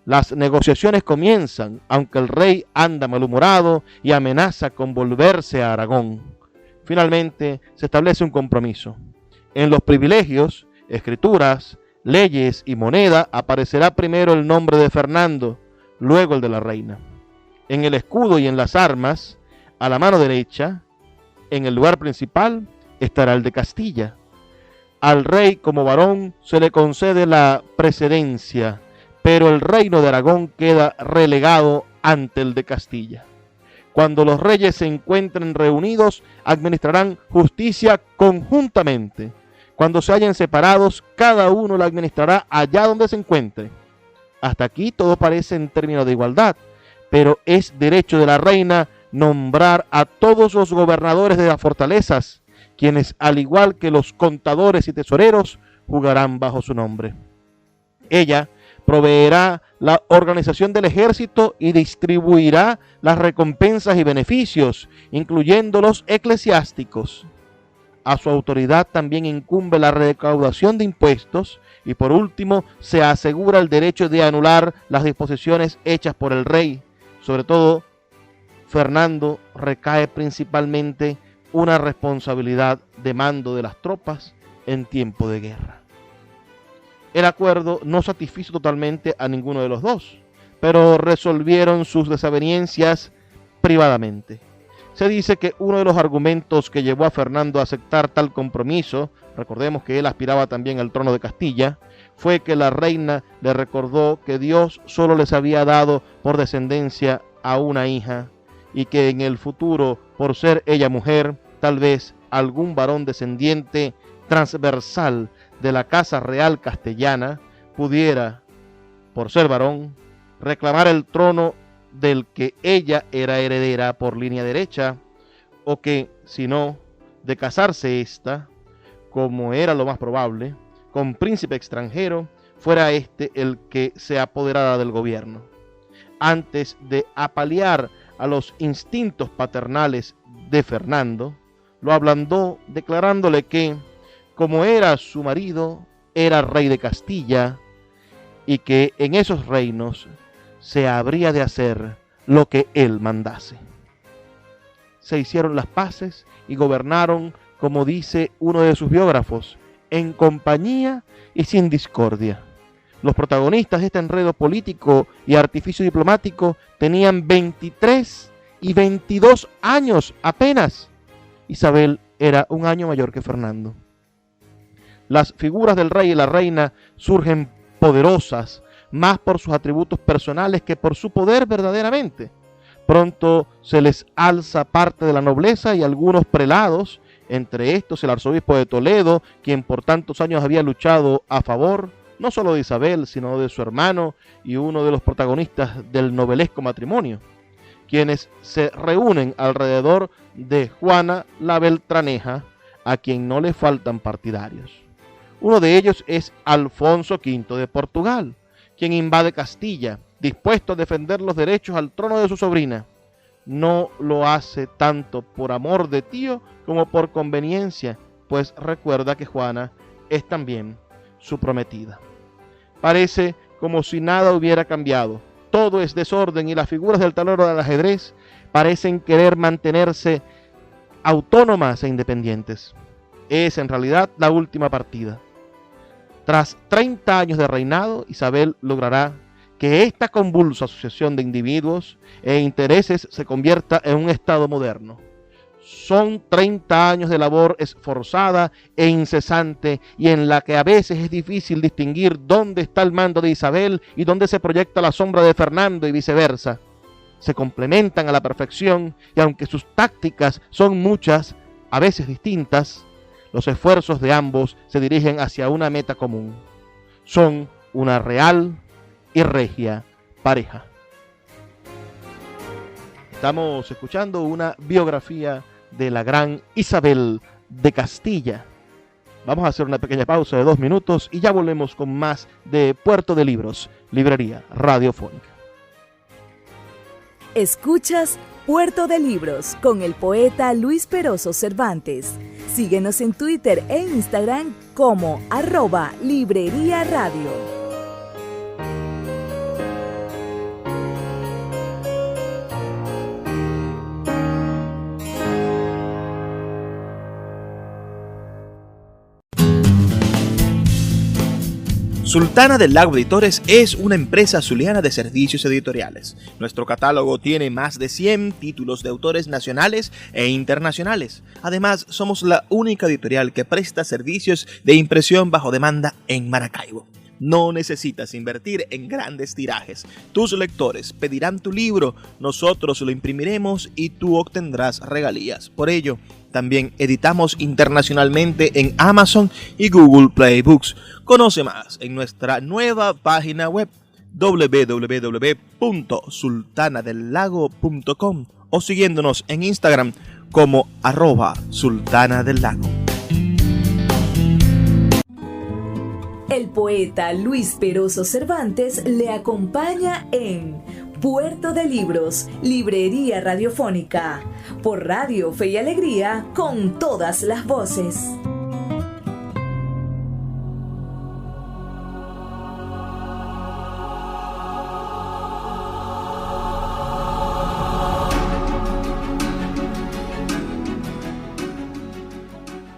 Las negociaciones comienzan, aunque el rey anda malhumorado y amenaza con volverse a Aragón. Finalmente se establece un compromiso. En los privilegios, escrituras, leyes y moneda aparecerá primero el nombre de Fernando, luego el de la reina. En el escudo y en las armas, a la mano derecha, en el lugar principal, estará el de Castilla. Al rey como varón se le concede la precedencia, pero el reino de Aragón queda relegado ante el de Castilla. Cuando los reyes se encuentren reunidos, administrarán justicia conjuntamente. Cuando se hallen separados, cada uno la administrará allá donde se encuentre. Hasta aquí todo parece en términos de igualdad, pero es derecho de la reina nombrar a todos los gobernadores de las fortalezas, quienes, al igual que los contadores y tesoreros, jugarán bajo su nombre. Ella proveerá la organización del ejército y distribuirá las recompensas y beneficios, incluyendo los eclesiásticos. A su autoridad también incumbe la recaudación de impuestos y por último se asegura el derecho de anular las disposiciones hechas por el rey. Sobre todo, Fernando recae principalmente una responsabilidad de mando de las tropas en tiempo de guerra. El acuerdo no satisfizo totalmente a ninguno de los dos, pero resolvieron sus desavenencias privadamente. Se dice que uno de los argumentos que llevó a Fernando a aceptar tal compromiso, recordemos que él aspiraba también al trono de Castilla, fue que la reina le recordó que Dios solo les había dado por descendencia a una hija y que en el futuro, por ser ella mujer, tal vez algún varón descendiente transversal de la casa real castellana pudiera, por ser varón, reclamar el trono del que ella era heredera por línea derecha, o que, si no, de casarse ésta, como era lo más probable, con príncipe extranjero, fuera éste el que se apoderara del gobierno. Antes de apalear a los instintos paternales de Fernando, lo ablandó declarándole que, como era su marido, era rey de Castilla y que en esos reinos se habría de hacer lo que él mandase. Se hicieron las paces y gobernaron, como dice uno de sus biógrafos, en compañía y sin discordia. Los protagonistas de este enredo político y artificio diplomático tenían 23 y 22 años apenas. Isabel era un año mayor que Fernando. Las figuras del rey y la reina surgen poderosas, más por sus atributos personales que por su poder verdaderamente. Pronto se les alza parte de la nobleza y algunos prelados, entre estos el arzobispo de Toledo, quien por tantos años había luchado a favor, no solo de Isabel, sino de su hermano y uno de los protagonistas del novelesco matrimonio, quienes se reúnen alrededor de Juana la Beltraneja, a quien no le faltan partidarios. Uno de ellos es Alfonso V de Portugal, quien invade Castilla, dispuesto a defender los derechos al trono de su sobrina. No lo hace tanto por amor de tío como por conveniencia, pues recuerda que Juana es también su prometida. Parece como si nada hubiera cambiado. todo es desorden y las figuras del tablero del ajedrez parecen querer mantenerse autónomas e independientes. Es en realidad la última partida. Tras 30 años de reinado, Isabel logrará que esta convulsa asociación de individuos e intereses se convierta en un Estado moderno. Son 30 años de labor esforzada e incesante y en la que a veces es difícil distinguir dónde está el mando de Isabel y dónde se proyecta la sombra de Fernando y viceversa. Se complementan a la perfección y aunque sus tácticas son muchas, a veces distintas, los esfuerzos de ambos se dirigen hacia una meta común. Son una real y regia pareja. Estamos escuchando una biografía de la gran Isabel de Castilla. Vamos a hacer una pequeña pausa de 2 minutos y ya volvemos con más de Puerto de Libros, Librería Radiofónica. Escuchas Puerto de Libros con el poeta Luis Peroso Cervantes. Síguenos en Twitter e Instagram como @Librería Radio. Sultana del Lago Editores es una empresa zuliana de servicios editoriales. Nuestro catálogo tiene más de 100 títulos de autores nacionales e internacionales. Además, somos la única editorial que presta servicios de impresión bajo demanda en Maracaibo. No necesitas invertir en grandes tirajes. Tus lectores pedirán tu libro, nosotros lo imprimiremos y tú obtendrás regalías. Por ello, también editamos internacionalmente en Amazon y Google Play Books. Conoce más en nuestra nueva página web www.sultanadelago.com o siguiéndonos en Instagram como @sultanadelago. El poeta Luis Peroso Cervantes le acompaña en Puerto de Libros, Librería Radiofónica, por Radio Fe y Alegría, con todas las voces.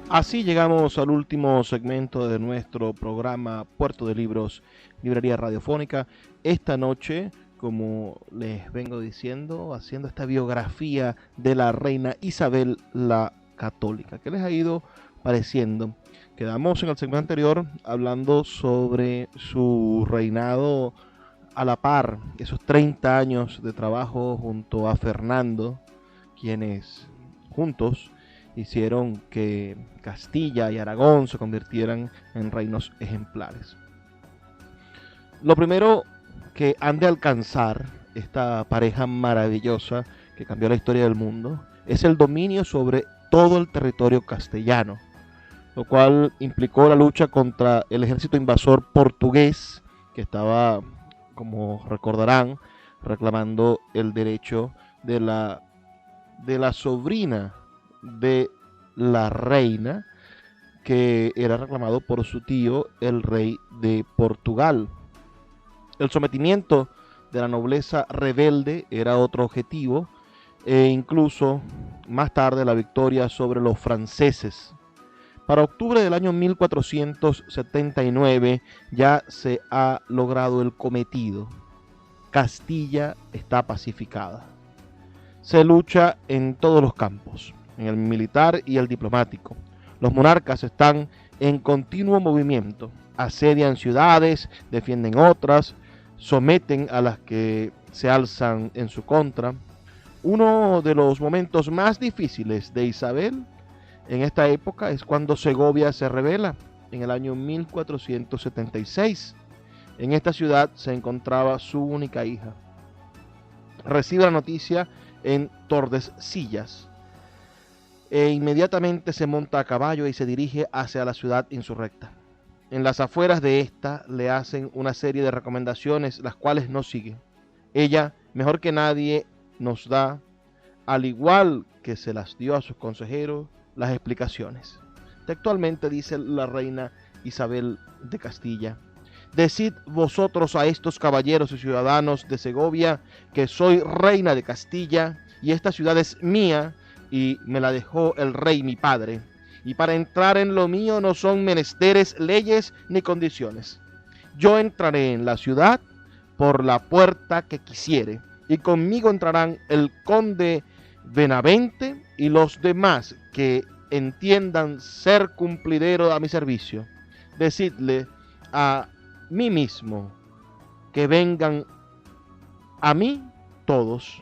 Así llegamos al último segmento de nuestro programa Puerto de Libros, Librería Radiofónica. Esta noche, como les vengo diciendo, haciendo esta biografía de la reina Isabel la Católica. ¿Qué les ha ido pareciendo? Quedamos en el segmento anterior hablando sobre su reinado a la par, esos 30 años de trabajo junto a Fernando, quienes juntos hicieron que Castilla y Aragón se convirtieran en reinos ejemplares. Lo primero que han de alcanzar esta pareja maravillosa que cambió la historia del mundo es el dominio sobre todo el territorio castellano, lo cual implicó la lucha contra el ejército invasor portugués que estaba, como recordarán, reclamando el derecho de la sobrina de la reina, que era reclamado por su tío, el rey de Portugal. El sometimiento de la nobleza rebelde era otro objetivo, e incluso más tarde la victoria sobre los franceses. Para octubre del año 1479 ya se ha logrado el cometido. Castilla está pacificada. Se lucha en todos los campos, en el militar y el diplomático. Los monarcas están en continuo movimiento, asedian ciudades, defienden otras, someten a las que se alzan en su contra. Uno de los momentos más difíciles de Isabel en esta época es cuando Segovia se rebela en el año 1476. En esta ciudad se encontraba su única hija. Recibe la noticia en Tordesillas e inmediatamente se monta a caballo y se dirige hacia la ciudad insurrecta. En las afueras de esta le hacen una serie de recomendaciones, las cuales no sigue. Ella, mejor que nadie, nos da, al igual que se las dio a sus consejeros, las explicaciones. Textualmente dice la reina Isabel de Castilla: decid vosotros a estos caballeros y ciudadanos de Segovia que soy reina de Castilla y esta ciudad es mía y me la dejó el rey mi padre. Y para entrar en lo mío no son menesteres leyes ni condiciones. Yo entraré en la ciudad por la puerta que quisiere, y conmigo entrarán el conde Benavente y los demás que entiendan ser cumplidero a mi servicio. Decidle a mí mismo que vengan a mí todos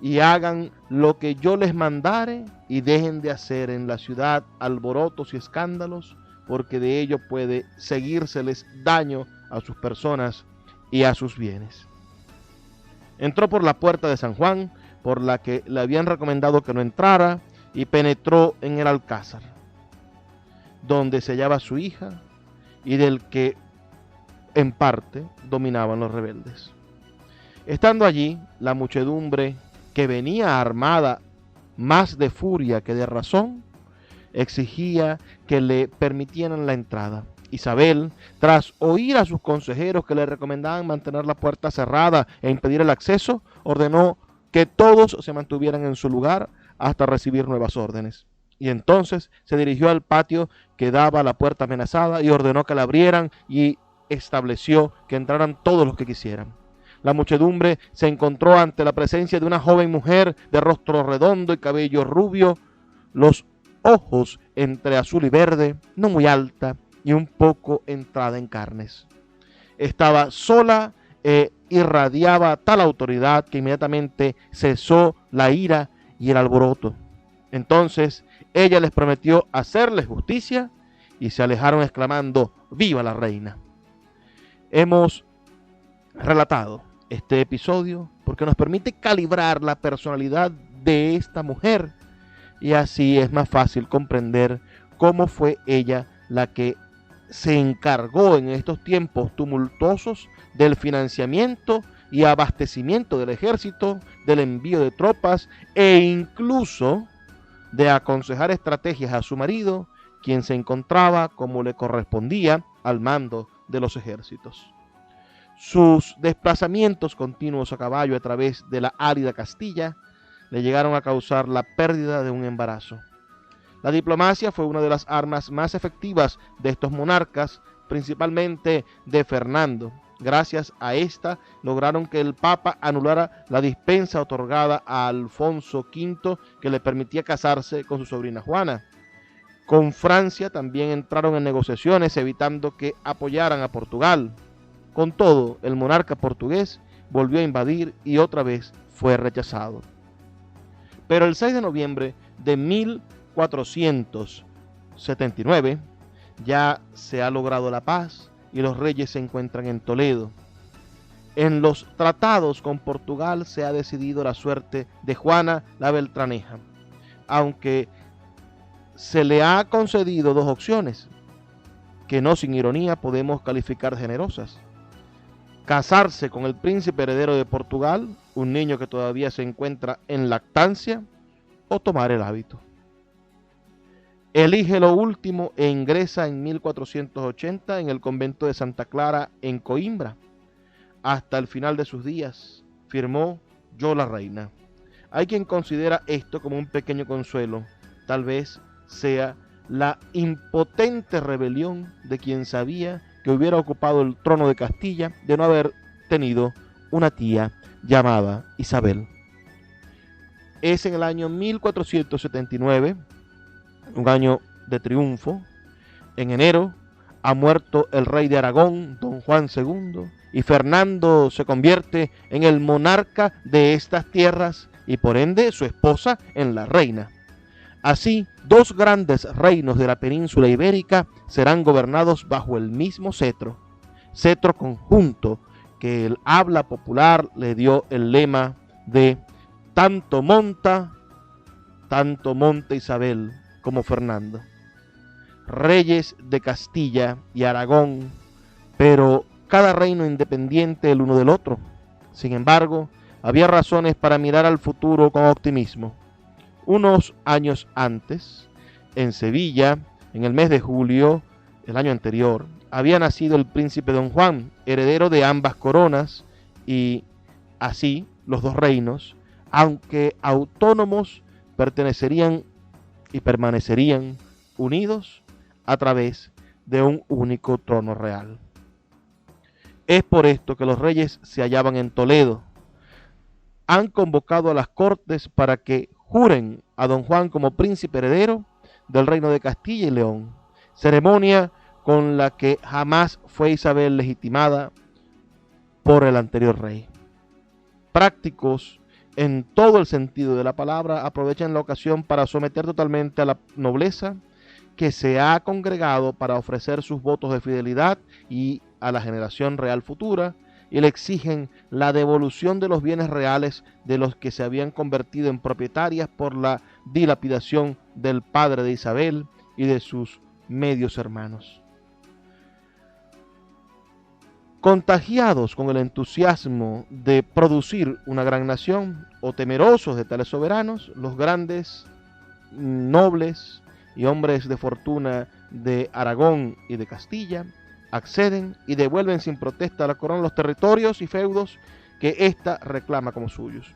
y hagan lo que yo les mandare y dejen de hacer en la ciudad alborotos y escándalos, porque de ello puede seguírseles daño a sus personas y a sus bienes. Entró por la puerta de San Juan, por la que le habían recomendado que no entrara, y penetró en el alcázar, donde se hallaba su hija y del que en parte dominaban los rebeldes. Estando allí, la muchedumbre, que venía armada más de furia que de razón, exigía que le permitieran la entrada. Isabel, tras oír a sus consejeros que le recomendaban mantener la puerta cerrada e impedir el acceso, ordenó que todos se mantuvieran en su lugar hasta recibir nuevas órdenes. Y entonces se dirigió al patio que daba a la puerta amenazada y ordenó que la abrieran y estableció que entraran todos los que quisieran. La muchedumbre se encontró ante la presencia de una joven mujer de rostro redondo y cabello rubio, los ojos entre azul y verde, no muy alta y un poco entrada en carnes. Estaba sola e irradiaba tal autoridad que inmediatamente cesó la ira y el alboroto. Entonces ella les prometió hacerles justicia y se alejaron exclamando: ¡Viva la reina! Hemos relatado este episodio porque nos permite calibrar la personalidad de esta mujer y así es más fácil comprender cómo fue ella la que se encargó en estos tiempos tumultuosos del financiamiento y abastecimiento del ejército, del envío de tropas e incluso de aconsejar estrategias a su marido, quien se encontraba, como le correspondía, al mando de los ejércitos. Sus desplazamientos continuos a caballo a través de la árida Castilla le llegaron a causar la pérdida de un embarazo. La diplomacia fue una de las armas más efectivas de estos monarcas, principalmente de Fernando. Gracias a esta lograron que el Papa anulara la dispensa otorgada a Alfonso V que le permitía casarse con su sobrina Juana. Con Francia también entraron en negociaciones evitando que apoyaran a Portugal. Con todo, el monarca portugués volvió a invadir y otra vez fue rechazado. Pero el 6 de noviembre de 1479 ya se ha logrado la paz y los reyes se encuentran en Toledo. En los tratados con Portugal se ha decidido la suerte de Juana la Beltraneja, aunque se le ha concedido dos opciones, que no sin ironía podemos calificar generosas: casarse con el príncipe heredero de Portugal, un niño que todavía se encuentra en lactancia, o tomar el hábito. Elige lo último e ingresa en 1480 en el convento de Santa Clara en Coimbra. Hasta el final de sus días firmó: yo la reina. Hay quien considera esto como un pequeño consuelo, tal vez sea la impotente rebelión de quien sabía que hubiera ocupado el trono de Castilla de no haber tenido una tía llamada Isabel. Es en el año 1479, un año de triunfo. En enero ha muerto el rey de Aragón, don Juan II, y Fernando se convierte en el monarca de estas tierras y por ende su esposa en la reina. Así, dos grandes reinos de la península ibérica serán gobernados bajo el mismo cetro conjunto que el habla popular le dio el lema de tanto monta Isabel como Fernando. Reyes de Castilla y Aragón, pero cada reino independiente el uno del otro. Sin embargo, había razones para mirar al futuro con optimismo. Unos años antes, en Sevilla, en el mes de julio, el año anterior, había nacido el príncipe Don Juan, heredero de ambas coronas, y así los dos reinos, aunque autónomos, pertenecerían y permanecerían unidos a través de un único trono real. Es por esto que los reyes se hallaban en Toledo. Han convocado a las cortes para que juren a Don Juan como príncipe heredero del reino de Castilla y León, ceremonia con la que jamás fue Isabel legitimada por el anterior rey. Prácticos en todo el sentido de la palabra, aprovechan la ocasión para someter totalmente a la nobleza que se ha congregado para ofrecer sus votos de fidelidad y a la generación real futura, y le exigen la devolución de los bienes reales de los que se habían convertido en propietarias por la dilapidación del padre de Isabel y de sus medios hermanos. Contagiados con el entusiasmo de producir una gran nación, o temerosos de tales soberanos, los grandes, nobles y hombres de fortuna de Aragón y de Castilla acceden y devuelven sin protesta a la corona los territorios y feudos que ésta reclama como suyos.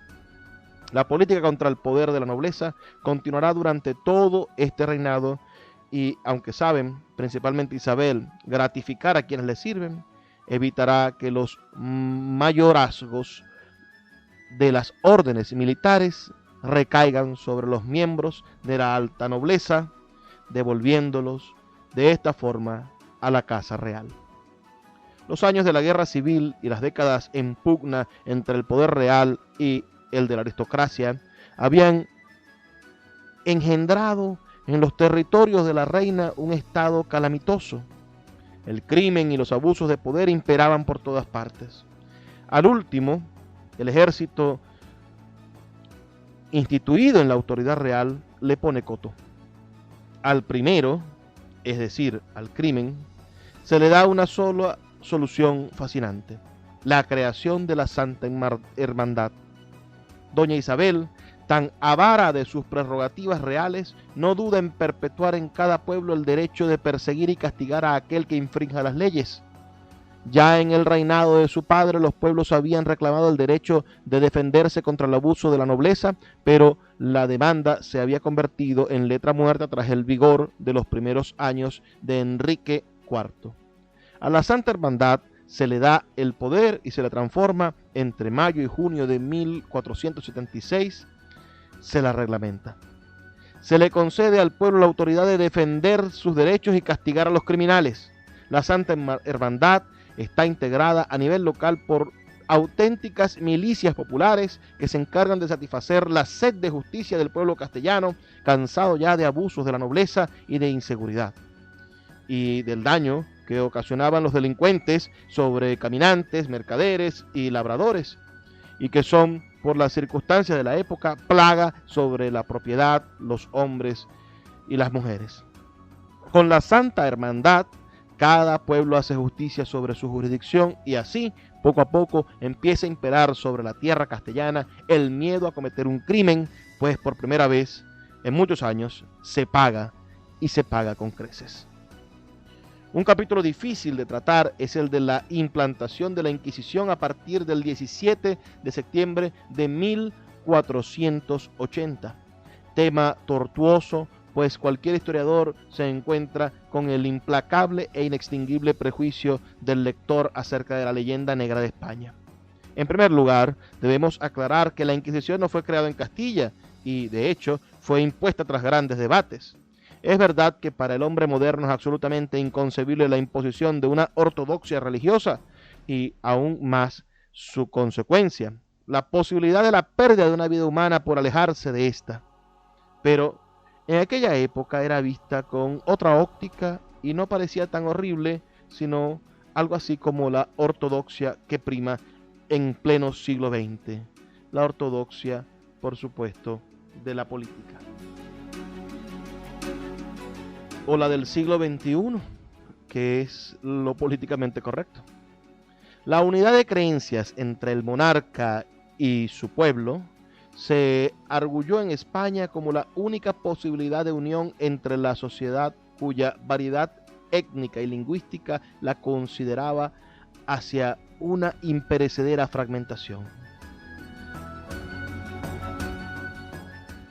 La política contra el poder de la nobleza continuará durante todo este reinado, y aunque saben, principalmente Isabel, gratificar a quienes le sirven, evitará que los mayorazgos de las órdenes militares recaigan sobre los miembros de la alta nobleza, devolviéndolos de esta forma a la casa real. Los años de la guerra civil y las décadas en pugna entre el poder real y el de la aristocracia habían engendrado en los territorios de la reina un estado calamitoso. El crimen y los abusos de poder imperaban por todas partes. Al último, el ejército instituido en la autoridad real le pone coto. Al primero, es decir, al crimen, se le da una sola solución fascinante: la creación de la Santa Hermandad. Doña Isabel, tan avara de sus prerrogativas reales, no duda en perpetuar en cada pueblo el derecho de perseguir y castigar a aquel que infrinja las leyes. Ya en el reinado de su padre, los pueblos habían reclamado el derecho de defenderse contra el abuso de la nobleza, pero la demanda se había convertido en letra muerta tras el vigor de los primeros años de Enrique IV. A la Santa Hermandad se le da el poder y se le transforma entre mayo y junio de 1476, se la reglamenta. Se le concede al pueblo la autoridad de defender sus derechos y castigar a los criminales. La Santa Hermandad está integrada a nivel local por auténticas milicias populares que se encargan de satisfacer la sed de justicia del pueblo castellano, cansado ya de abusos de la nobleza y de inseguridad, y del daño que ocasionaban los delincuentes sobre caminantes, mercaderes y labradores, y que son, por las circunstancias de la época, plaga sobre la propiedad, los hombres y las mujeres. Con la Santa Hermandad, cada pueblo hace justicia sobre su jurisdicción, y así, poco a poco, empieza a imperar sobre la tierra castellana el miedo a cometer un crimen, pues por primera vez en muchos años se paga, y se paga con creces. Un capítulo difícil de tratar es el de la implantación de la Inquisición a partir del 17 de septiembre de 1480. Tema tortuoso, pues cualquier historiador se encuentra con el implacable e inextinguible prejuicio del lector acerca de la leyenda negra de España. En primer lugar, debemos aclarar que la Inquisición no fue creada en Castilla y, de hecho, fue impuesta tras grandes debates. Es verdad que para el hombre moderno es absolutamente inconcebible la imposición de una ortodoxia religiosa y aún más su consecuencia, la posibilidad de la pérdida de una vida humana por alejarse de esta. Pero en aquella época era vista con otra óptica y no parecía tan horrible, sino algo así como la ortodoxia que prima en pleno siglo XX. La ortodoxia, por supuesto, de la política. O la del siglo XXI, que es lo políticamente correcto. La unidad de creencias entre el monarca y su pueblo se arguyó en España como la única posibilidad de unión entre la sociedad cuya variedad étnica y lingüística la consideraba hacia una imperecedera fragmentación.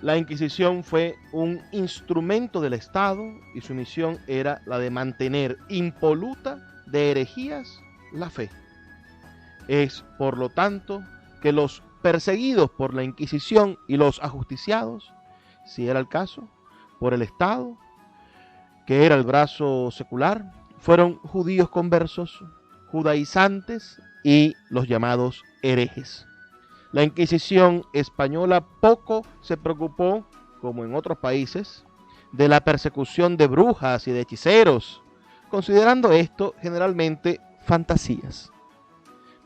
La Inquisición fue un instrumento del Estado y su misión era la de mantener impoluta de herejías la fe. Es, por lo tanto, que los perseguidos por la Inquisición y los ajusticiados, si era el caso, por el Estado, que era el brazo secular, fueron judíos conversos, judaizantes y los llamados herejes. La Inquisición española poco se preocupó, como en otros países, de la persecución de brujas y de hechiceros, considerando esto generalmente fantasías.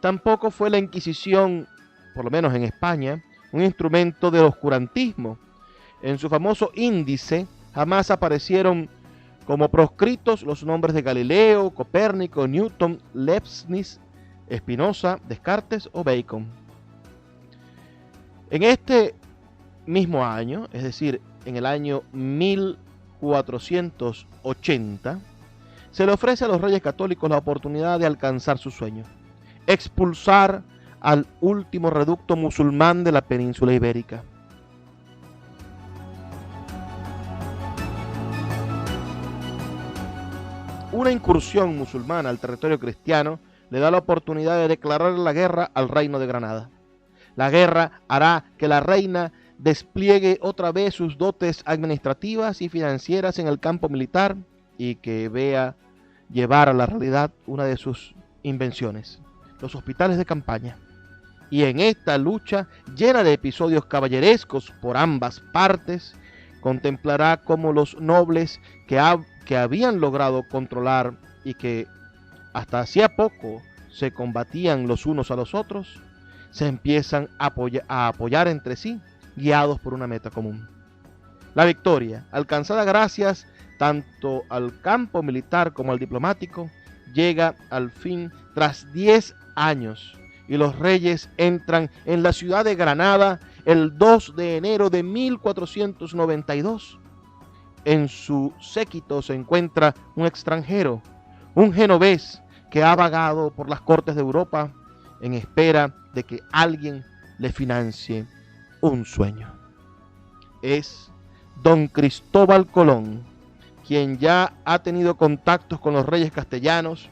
Tampoco fue la Inquisición, por lo menos en España, un instrumento del oscurantismo. En su famoso índice jamás aparecieron como proscritos los nombres de Galileo, Copérnico, Newton, Leibniz, Spinoza, Descartes o Bacon. En este mismo año, es decir, en el año 1480, se le ofrece a los reyes católicos la oportunidad de alcanzar su sueño: expulsar al último reducto musulmán de la península ibérica. Una incursión musulmana al territorio cristiano le da la oportunidad de declarar la guerra al reino de Granada. La guerra hará que la reina despliegue otra vez sus dotes administrativas y financieras en el campo militar y que vea llevar a la realidad una de sus invenciones: los hospitales de campaña. Y en esta lucha, llena de episodios caballerescos por ambas partes, contemplará cómo los nobles que habían logrado controlar y que hasta hacía poco se combatían los unos a los otros, se empiezan a apoyar entre sí, guiados por una meta común. La victoria, alcanzada gracias tanto al campo militar como al diplomático, llega al fin tras 10 años y los reyes entran en la ciudad de Granada el 2 de enero de 1492. En su séquito se encuentra un extranjero, un genovés que ha vagado por las cortes de Europa en espera de que alguien le financie un sueño. Es don Cristóbal Colón, quien ya ha tenido contactos con los reyes castellanos,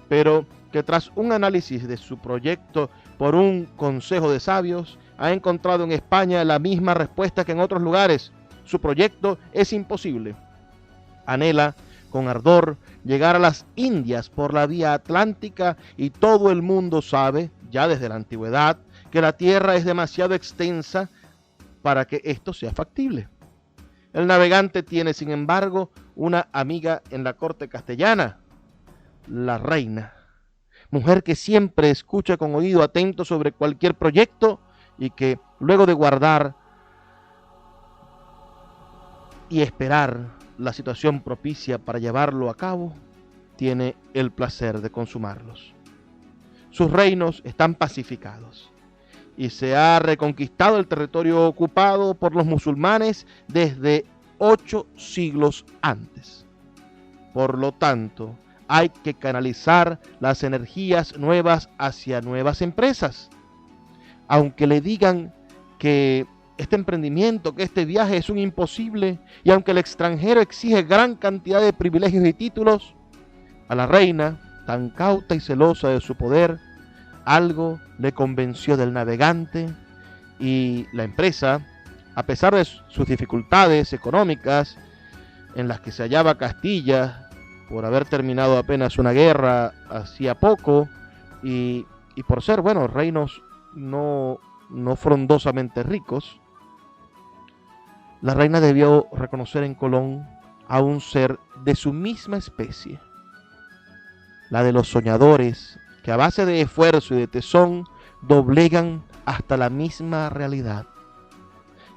pero que tras un análisis de su proyecto por un consejo de sabios, ha encontrado en España la misma respuesta que en otros lugares: su proyecto es imposible. Anhela con ardor llegar a las Indias por la vía atlántica y todo el mundo sabe, ya desde la antigüedad, que la tierra es demasiado extensa para que esto sea factible. El navegante tiene, sin embargo, una amiga en la corte castellana, la reina, mujer que siempre escucha con oído atento sobre cualquier proyecto y que, luego de guardar y esperar la situación propicia para llevarlo a cabo, tiene el placer de consumarlos. Sus reinos están pacificados y se ha reconquistado el territorio ocupado por los musulmanes desde 8 siglos antes. Por lo tanto, hay que canalizar las energías nuevas hacia nuevas empresas. Aunque le digan que este emprendimiento, que este viaje es un imposible, y aunque el extranjero exige gran cantidad de privilegios y títulos, a la reina, tan cauta y celosa de su poder, algo le convenció del navegante y la empresa, a pesar de sus dificultades económicas en las que se hallaba Castilla por haber terminado apenas una guerra hacía poco y por ser, reinos no frondosamente ricos, la reina debió reconocer en Colón a un ser de su misma especie, la de los soñadores que a base de esfuerzo y de tesón doblegan hasta la misma realidad.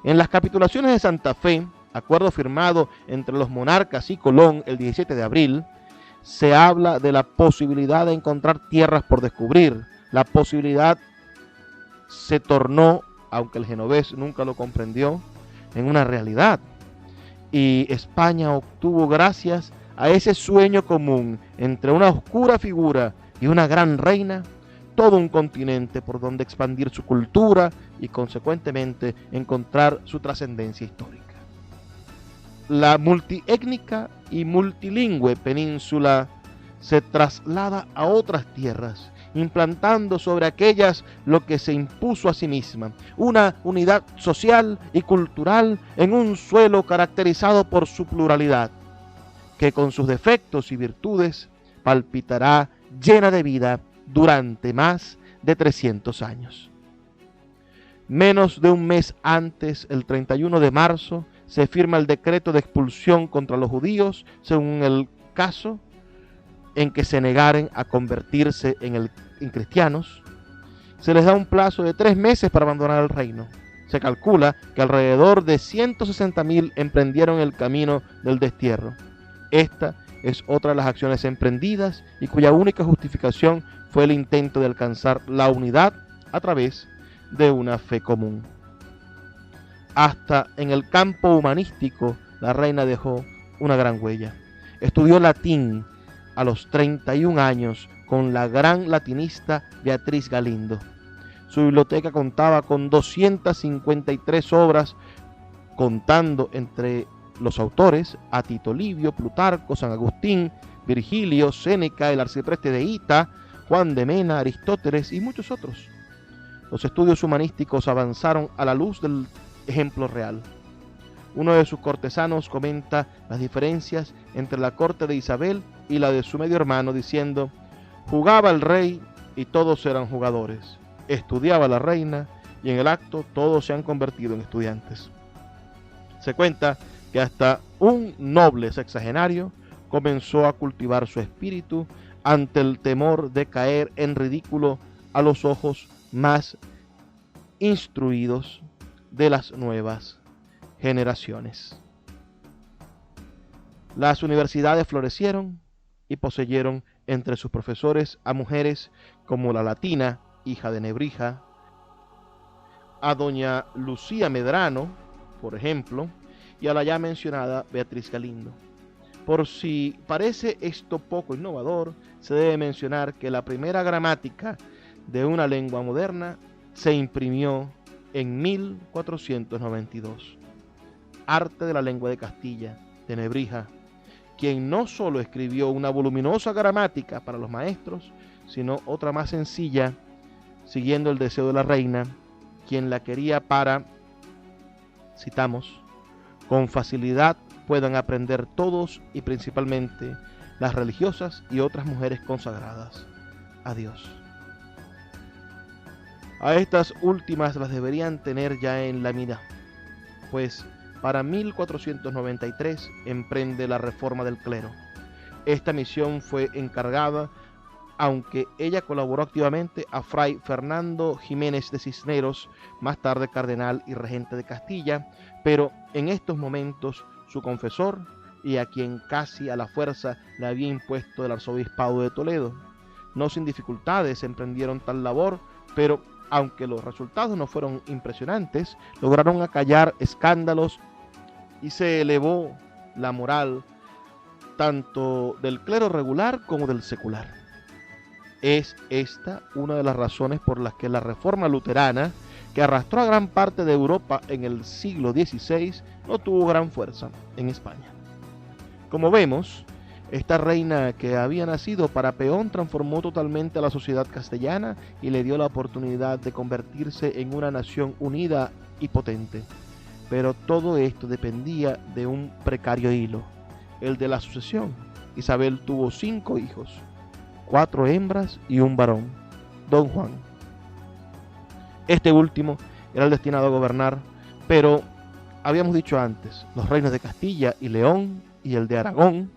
En las capitulaciones de Santa Fe, acuerdo firmado entre los monarcas y Colón el 17 de abril, se habla de la posibilidad de encontrar tierras por descubrir. La posibilidad se tornó, aunque el genovés nunca lo comprendió, en una realidad. Y España obtuvo, gracias a ese sueño común entre una oscura figura y una gran reina, todo un continente por donde expandir su cultura y consecuentemente encontrar su trascendencia histórica. La multiétnica y multilingüe península se traslada a otras tierras, implantando sobre aquellas lo que se impuso a sí misma, una unidad social y cultural en un suelo caracterizado por su pluralidad, que con sus defectos y virtudes palpitará llena de vida durante más de 300 años. Menos de un mes antes, el 31 de marzo, se firma el decreto de expulsión contra los judíos, según el caso en que se negaren a convertirse en cristianos. Se les da un plazo de 3 meses para abandonar el reino. Se calcula que alrededor de 160.000 emprendieron el camino del destierro. Esta es otra de las acciones emprendidas y cuya única justificación fue el intento de alcanzar la unidad a través de una fe común. Hasta en el campo humanístico, la reina dejó una gran huella. Estudió latín a los 31 años con la gran latinista Beatriz Galindo. Su biblioteca contaba con 253 obras, contando entre los autores a Tito Livio, Plutarco, San Agustín, Virgilio, Séneca, el arcipreste de Hita, Juan de Mena, Aristóteles y muchos otros. Los estudios humanísticos avanzaron a la luz del ejemplo real. Uno de sus cortesanos comenta las diferencias entre la corte de Isabel y la de su medio hermano, diciendo: jugaba el rey y todos eran jugadores, estudiaba la reina y en el acto todos se han convertido en estudiantes. Se cuenta que hasta un noble sexagenario comenzó a cultivar su espíritu ante el temor de caer en ridículo a los ojos más instruidos de las nuevas generaciones. Las universidades florecieron y poseyeron entre sus profesores a mujeres como la latina, hija de Nebrija, a doña Lucía Medrano, por ejemplo, y a la ya mencionada Beatriz Galindo. Por si parece esto poco innovador, se debe mencionar que la primera gramática de una lengua moderna se imprimió en 1492. Arte de la lengua de Castilla, de Nebrija, quien no solo escribió una voluminosa gramática para los maestros, sino otra más sencilla, siguiendo el deseo de la reina, quien la quería para, citamos, con facilidad puedan aprender todos y principalmente las religiosas y otras mujeres consagradas a Dios. A estas últimas las deberían tener ya en la mira, pues para 1493 emprende la reforma del clero. Esta misión fue encargada, aunque ella colaboró activamente, a Fray Fernando Jiménez de Cisneros, más tarde cardenal y regente de Castilla, pero en estos momentos su confesor, y a quien casi a la fuerza le había impuesto el arzobispado de Toledo. No sin dificultades emprendieron tal labor, pero aunque los resultados no fueron impresionantes, lograron acallar escándalos y se elevó la moral tanto del clero regular como del secular. Es esta una de las razones por las que la reforma luterana, que arrastró a gran parte de Europa en el siglo XVI, no tuvo gran fuerza en España. Como vemos, esta reina que había nacido para peón transformó totalmente a la sociedad castellana y le dio la oportunidad de convertirse en una nación unida y potente. Pero todo esto dependía de un precario hilo, el de la sucesión. Isabel tuvo 5 hijos, 4 hembras y un varón, don Juan. Este último era el destinado a gobernar, pero habíamos dicho antes, los reinos de Castilla y León y el de Aragón,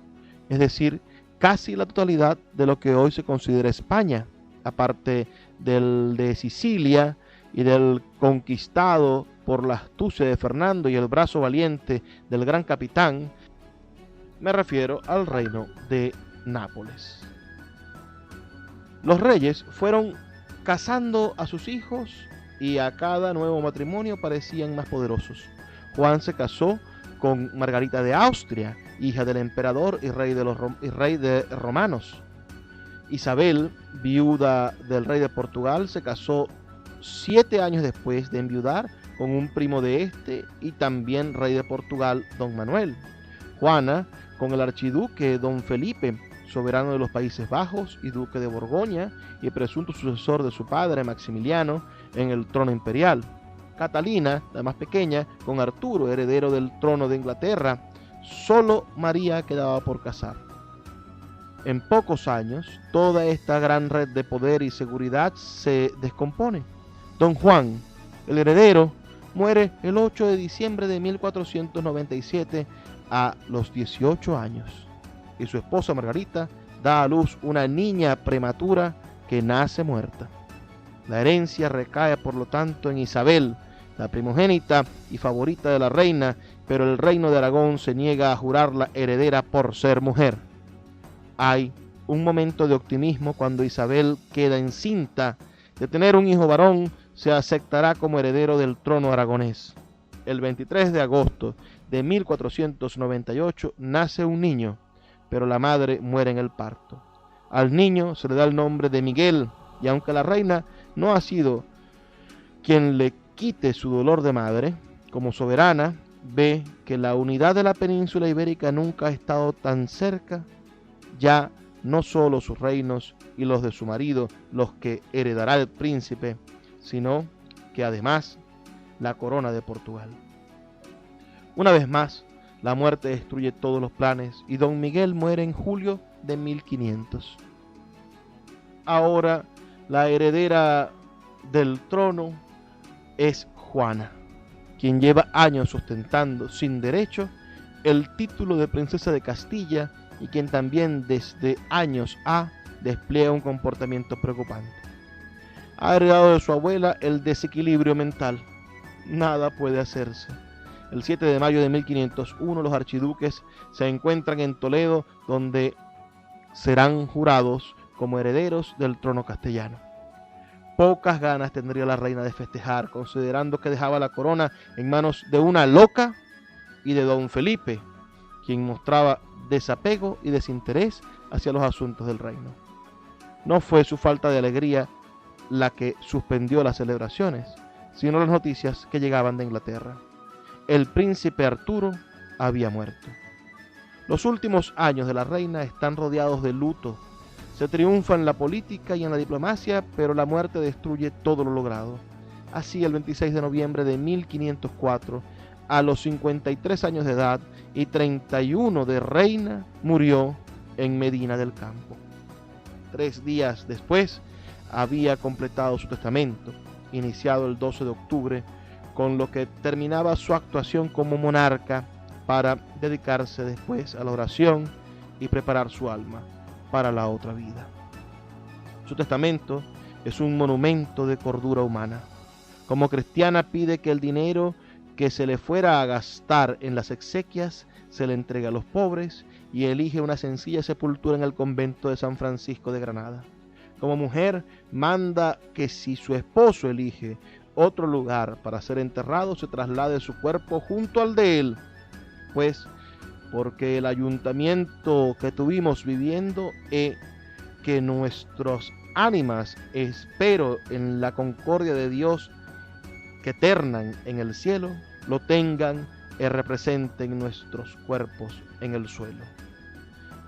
es decir, casi la totalidad de lo que hoy se considera España, aparte del de Sicilia y del conquistado por la astucia de Fernando y el brazo valiente del gran capitán, me refiero al reino de Nápoles. Los reyes fueron casando a sus hijos y a cada nuevo matrimonio parecían más poderosos. Juan se casó con Margarita de Austria, hija del emperador y rey de romanos. Isabel, viuda del rey de Portugal, se casó 7 años después de enviudar con un primo de este y también rey de Portugal, don Manuel. Juana con el archiduque don Felipe, soberano de los Países Bajos y duque de Borgoña y presunto sucesor de su padre Maximiliano en el trono imperial. Catalina, la más pequeña, con Arturo, heredero del trono de Inglaterra. Solo María quedaba por casar. En pocos años, toda esta gran red de poder y seguridad se descompone. Don Juan, el heredero, muere el 8 de diciembre de 1497 a los 18 años. Y su esposa Margarita da a luz una niña prematura que nace muerta. La herencia recae por lo tanto en Isabel, la primogénita y favorita de la reina, pero el reino de Aragón se niega a jurarla heredera por ser mujer. Hay un momento de optimismo cuando Isabel queda encinta. De tener un hijo varón, se aceptará como heredero del trono aragonés. El 23 de agosto de 1498 nace un niño, pero la madre muere en el parto. Al niño se le da el nombre de Miguel, y aunque la reina no ha sido quien le quite su dolor de madre, como soberana, ve que la unidad de la península ibérica nunca ha estado tan cerca. Ya no solo sus reinos y los de su marido los que heredará el príncipe, sino que además la corona de Portugal. Una vez más, la muerte destruye todos los planes y don Miguel muere en julio de 1500. Ahora la heredera del trono es Juana, quien lleva años ostentando sin derecho el título de princesa de Castilla y quien también desde años despliega un comportamiento preocupante. Ha heredado de su abuela el desequilibrio mental. Nada puede hacerse. El 7 de mayo de 1501 los archiduques se encuentran en Toledo, donde serán jurados como herederos del trono castellano. Pocas ganas tendría la reina de festejar, considerando que dejaba la corona en manos de una loca y de don Felipe, quien mostraba desapego y desinterés hacia los asuntos del reino. No fue su falta de alegría la que suspendió las celebraciones, sino las noticias que llegaban de Inglaterra. El príncipe Arturo había muerto. Los últimos años de la reina están rodeados de luto. Se triunfa en la política y en la diplomacia, pero la muerte destruye todo lo logrado. Así, el 26 de noviembre de 1504, a los 53 años de edad y 31 de reina, murió en Medina del Campo. 3 días después, había completado su testamento, iniciado el 12 de octubre, con lo que terminaba su actuación como monarca para dedicarse después a la oración y preparar su alma para la otra vida. Su testamento es un monumento de cordura humana. Como cristiana pide que el dinero que se le fuera a gastar en las exequias se le entregue a los pobres y elige una sencilla sepultura en el convento de San Francisco de Granada. Como mujer manda que si su esposo elige otro lugar para ser enterrado, se traslade su cuerpo junto al de él, pues porque el ayuntamiento que tuvimos viviendo es que nuestras ánimas, espero en la concordia de Dios que eternan en el cielo, lo tengan y representen nuestros cuerpos en el suelo.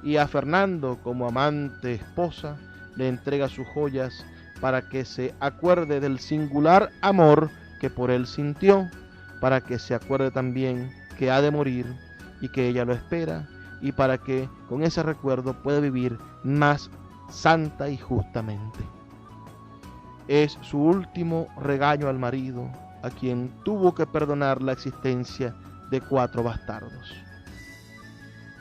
Y a Fernando, como amante esposa, le entrega sus joyas para que se acuerde del singular amor que por él sintió, para que se acuerde también que ha de morir y que ella lo espera, y para que con ese recuerdo pueda vivir más santa y justamente. Es su último regaño al marido, a quien tuvo que perdonar la existencia de 4 bastardos.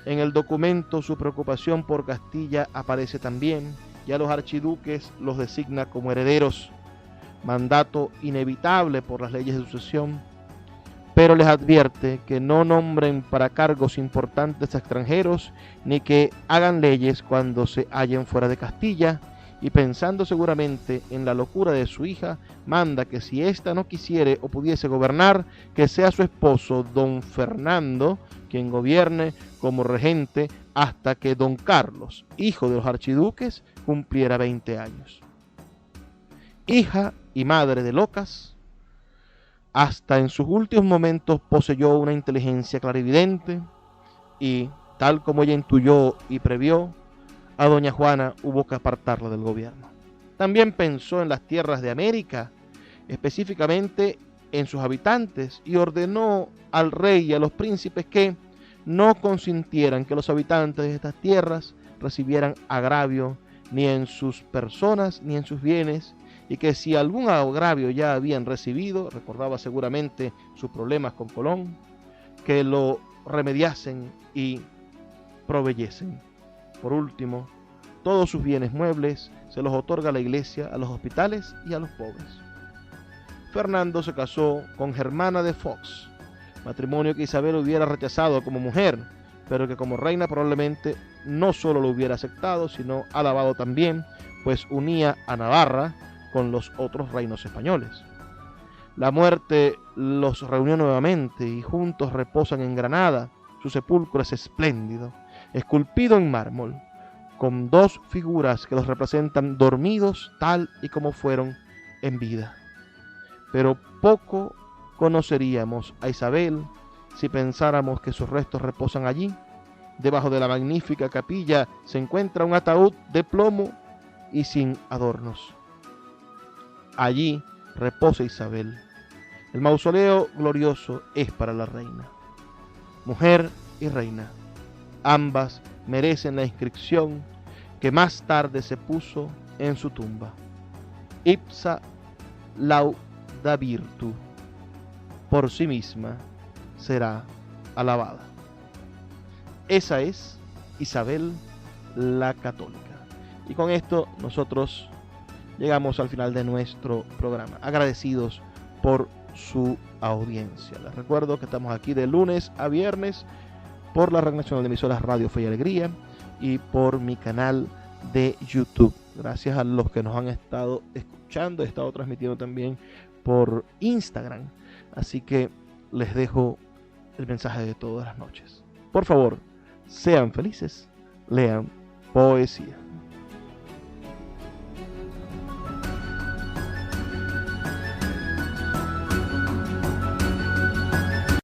En el documento su preocupación por Castilla aparece también, y a los archiduques los designa como herederos, mandato inevitable por las leyes de sucesión, pero les advierte que no nombren para cargos importantes a extranjeros, ni que hagan leyes cuando se hallen fuera de Castilla, y pensando seguramente en la locura de su hija, manda que si ésta no quisiere o pudiese gobernar, que sea su esposo don Fernando quien gobierne como regente hasta que don Carlos, hijo de los archiduques, cumpliera 20 años. Hija y madre de locas, hasta en sus últimos momentos poseyó una inteligencia clarividente y, tal como ella intuyó y previó, a doña Juana hubo que apartarla del gobierno. También pensó en las tierras de América, específicamente en sus habitantes, y ordenó al rey y a los príncipes que no consintieran que los habitantes de estas tierras recibieran agravio ni en sus personas ni en sus bienes, y que si algún agravio ya habían recibido, recordaba seguramente sus problemas con Colón, que lo remediasen y proveyesen. Por último, todos sus bienes muebles se los otorga a la iglesia, a los hospitales y a los pobres. Fernando se casó con Germana de Fox, matrimonio que Isabel hubiera rechazado como mujer, pero que como reina probablemente no solo lo hubiera aceptado, sino alabado también, pues unía a Navarra con los otros reinos españoles. La muerte los reunió nuevamente y juntos reposan en Granada. Su sepulcro es espléndido, esculpido en mármol, con dos figuras que los representan dormidos tal y como fueron en vida. Pero poco conoceríamos a Isabel si pensáramos que sus restos reposan allí. Debajo de la magnífica capilla se encuentra un ataúd de plomo y sin adornos. Allí reposa Isabel. El mausoleo glorioso es para la reina. Mujer y reina, ambas merecen la inscripción que más tarde se puso en su tumba. Ipsa lauda virtu. Por sí misma será alabada. Esa es Isabel la Católica. Y con esto nosotros llegamos al final de nuestro programa. Agradecidos por su audiencia. Les recuerdo que estamos aquí de lunes a viernes por la Red Nacional de Emisoras Radio Fe y Alegría y por mi canal de YouTube. Gracias a los que nos han estado escuchando. He estado transmitiendo también por Instagram. Así que les dejo el mensaje de todas las noches. Por favor, sean felices, lean poesía.